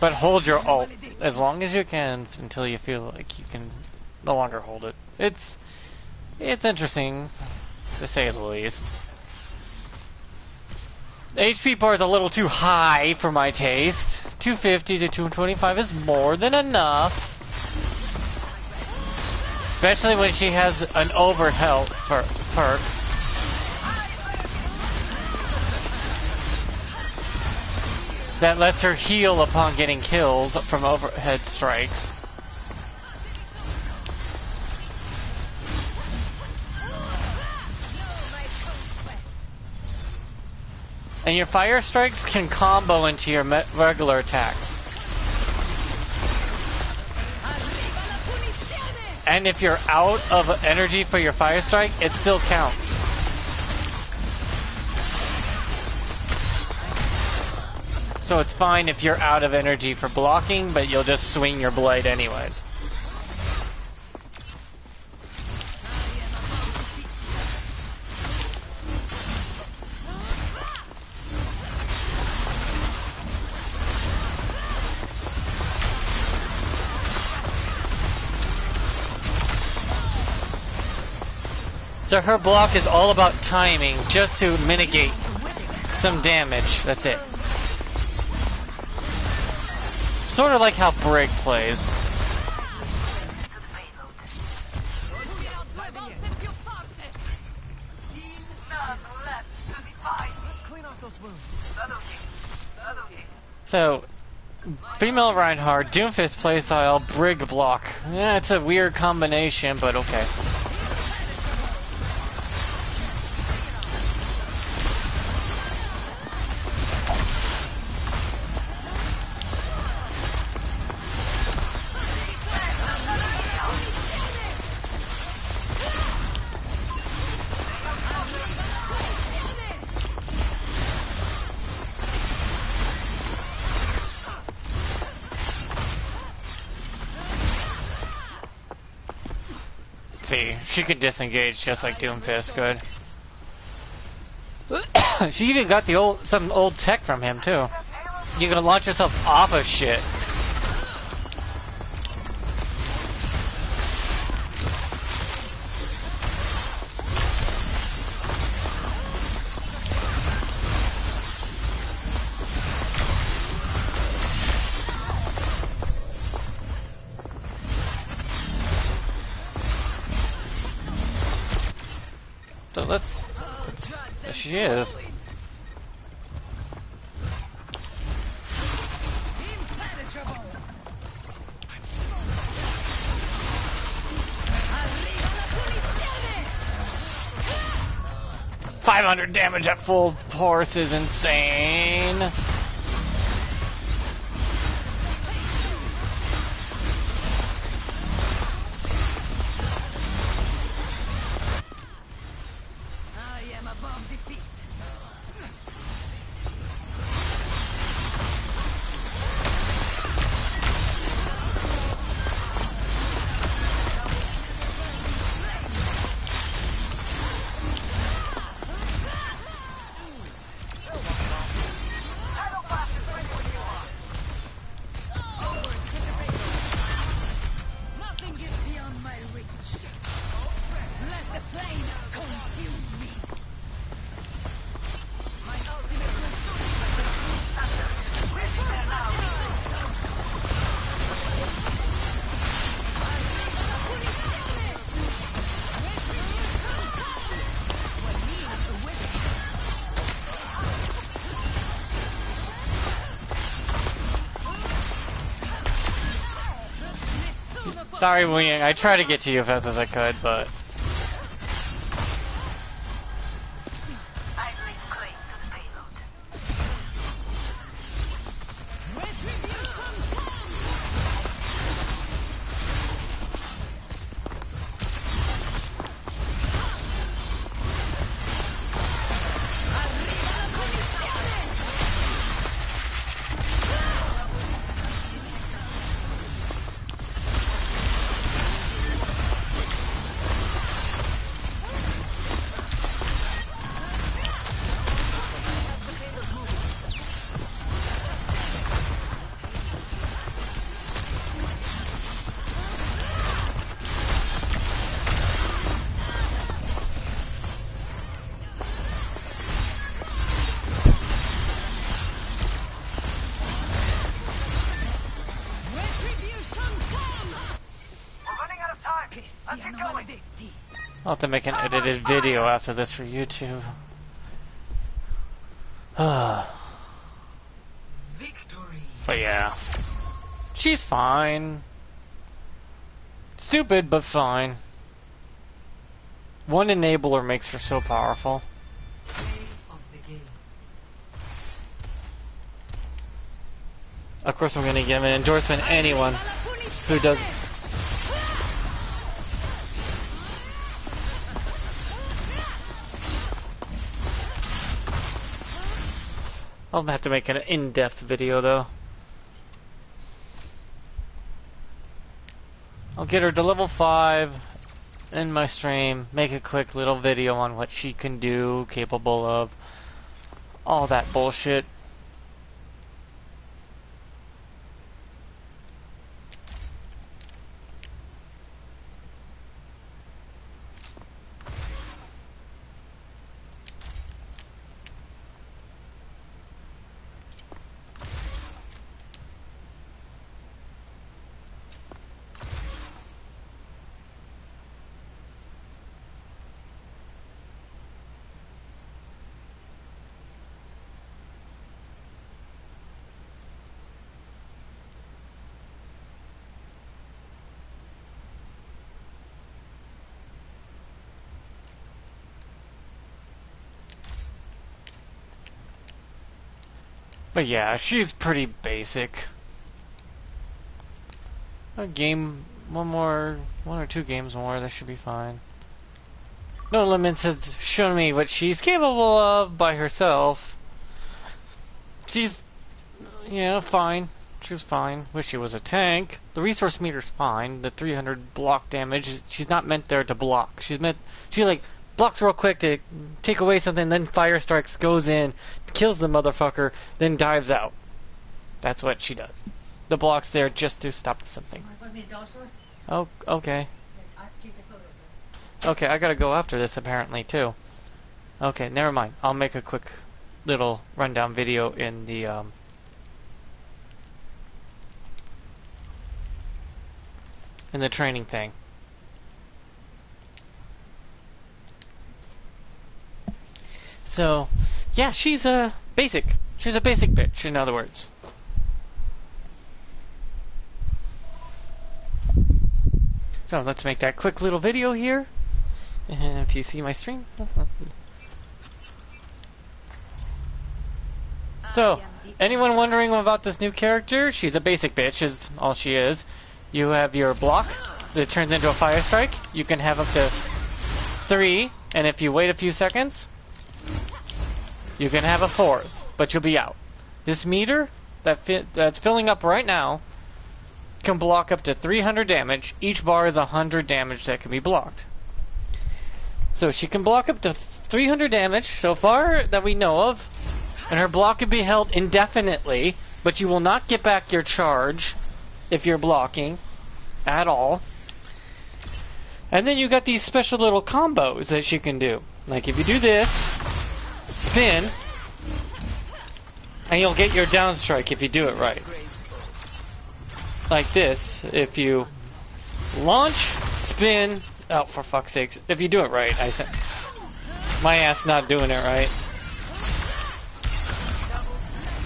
Speaker 1: But hold your ult as long as you can until you feel like you can no longer hold it. It's interesting, to say the least. The HP bar is a little too high for my taste. 250 to 225 is more than enough. Especially when she has an over health perk. That lets her heal upon getting kills from overhead strikes. And your fire strikes can combo into your regular attacks. And if you're out of energy for your fire strike, it still counts. So it's fine if you're out of energy for blocking, but you'll just swing your blade anyways. So her block is all about timing, just to mitigate some damage. That's it. Sort of like how Brig plays. So, female Reinhardt, Doomfist playstyle, Brig block. Yeah, it's a weird combination, but okay. See, she could disengage just like Doomfist could. She even got the some old tech from him too. You can launch yourself off of shit. So let's there she is. $500 damage at full force is insane. Sorry, Wu Yang. I tried to get to you as fast as I could, but...
Speaker 2: Maledetto.
Speaker 1: I'll have to make an edited video after this for YouTube. But
Speaker 4: Victory.
Speaker 1: yeah. She's fine. Stupid, but fine. One enabler makes her so powerful.
Speaker 4: Play of the game.
Speaker 1: Of course, I'm going to give an endorsement to anyone who does. I'll have to make an in-depth video, though. I'll get her to level 5 in my stream, make a quick little video on what she can do, capable of, all that bullshit. But yeah, she's pretty basic. One or two games more, that should be fine. No Limits has shown me what she's capable of by herself. She's, fine. She's fine. Wish she was a tank. The resource meter's fine. The 300 block damage, she's not meant there to block. She blocks real quick to take away something, then fire strikes, goes in, kills the motherfucker, then dives out. That's what she does. The block's there just to stop something. Oh, okay. Okay, I gotta go after this apparently too. Okay, never mind. I'll make a quick little rundown video in the training thing. So, yeah, she's a basic. She's a basic bitch, in other words. So, let's make that quick little video here. And if you see my stream. So, anyone wondering about this new character? She's a basic bitch, is all she is. You have your block that turns into a fire strike. You can have up to 3, and if you wait a few seconds, you can have a 4th, but you'll be out. This meter that's filling up right now can block up to 300 damage. Each bar is 100 damage that can be blocked. So she can block up to 300 damage so far that we know of, and her block can be held indefinitely, but you will not get back your charge if you're blocking at all. And then you got these special little combos that she can do. Like if you do this, spin, and you'll get your down strike if you do it right. Like this, if you launch, spin, oh for fuck's sakes, if you do it right, I said, my ass not doing it right.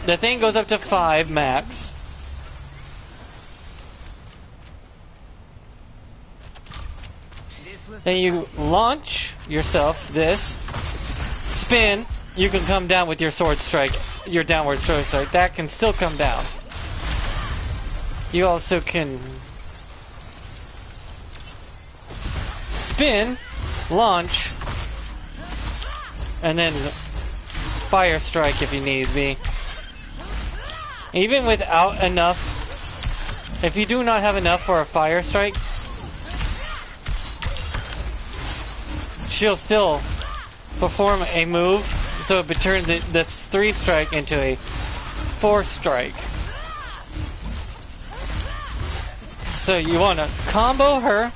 Speaker 1: The thing goes up to 5 max. Then you launch yourself, this, spin, you can come down with your sword strike, your downward sword strike. That can still come down. You also can spin, launch, and then fire strike if you need be. Even without enough, if you do not have enough for a fire strike, she'll still perform a move, so it turns that's 3 strike into a 4 strike. So you want to combo her.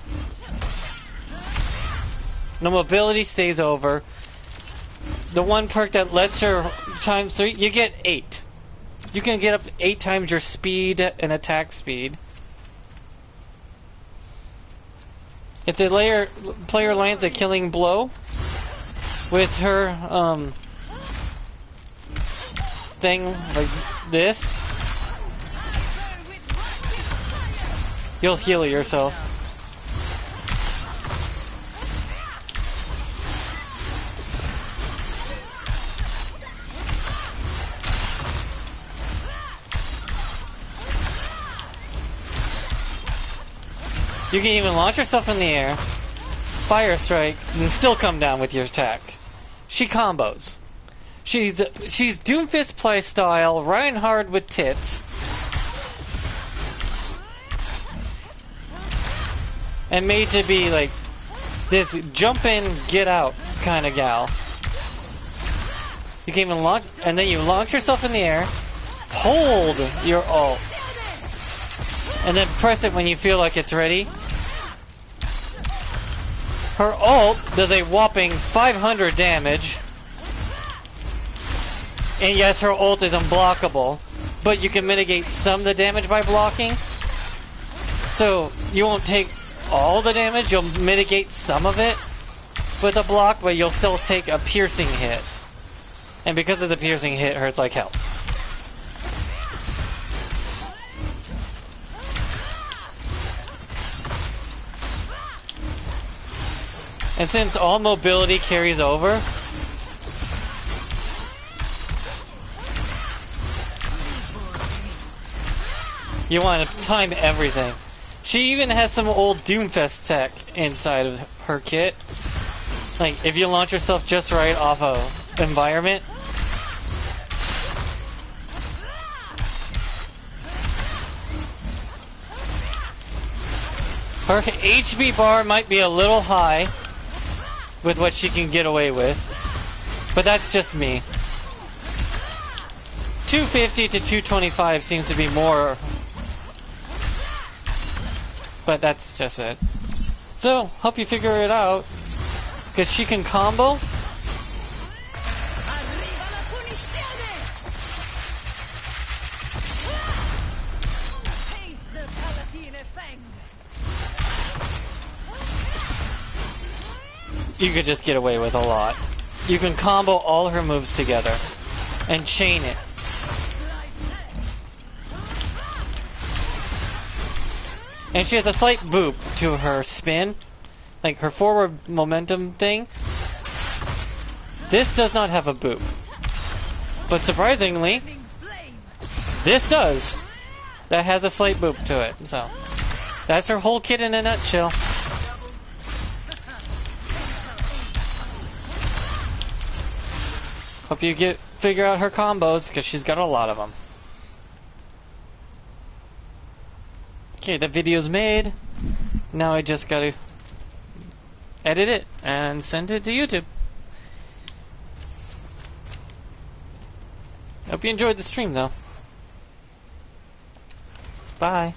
Speaker 1: The mobility stays over. The one perk that lets her times 3, you get 8. You can get up 8 times your speed and attack speed. If the player lands a killing blow with her thing like this, you'll heal yourself. You can even launch yourself in the air, fire strike, and still come down with your attack. She combos. She's Doomfist playstyle, Reinhard with tits, and made to be like this jump in, get out kind of gal. You can even launch, and then you launch yourself in the air, hold your ult, and then press it when you feel like it's ready. Her ult does a whopping 500 damage. And yes, her ult is unblockable, but you can mitigate some of the damage by blocking. So you won't take all the damage, you'll mitigate some of it with a block, but you'll still take a piercing hit. And because of the piercing hit, it hurts like hell. And since all mobility carries over, you want to time everything. She even has some old Doomfist tech inside of her kit. Like, if you launch yourself just right off a environment, her HP bar might be a little high with what she can get away with, but that's just me. 250 to 225 seems to be more, but that's just it. So, hope you figure it out, because she can combo. You could just get away with a lot. You can combo all her moves together and chain it. And she has a slight boop to her spin, like her forward momentum thing. This does not have a boop, but surprisingly, this does. That has a slight boop to it. So that's her whole kit in a nutshell. Hope you figure out her combos, because she's got a lot of them. Okay, the video's made. Now I just gotta edit it and send it to YouTube. Hope you enjoyed the stream, though. Bye.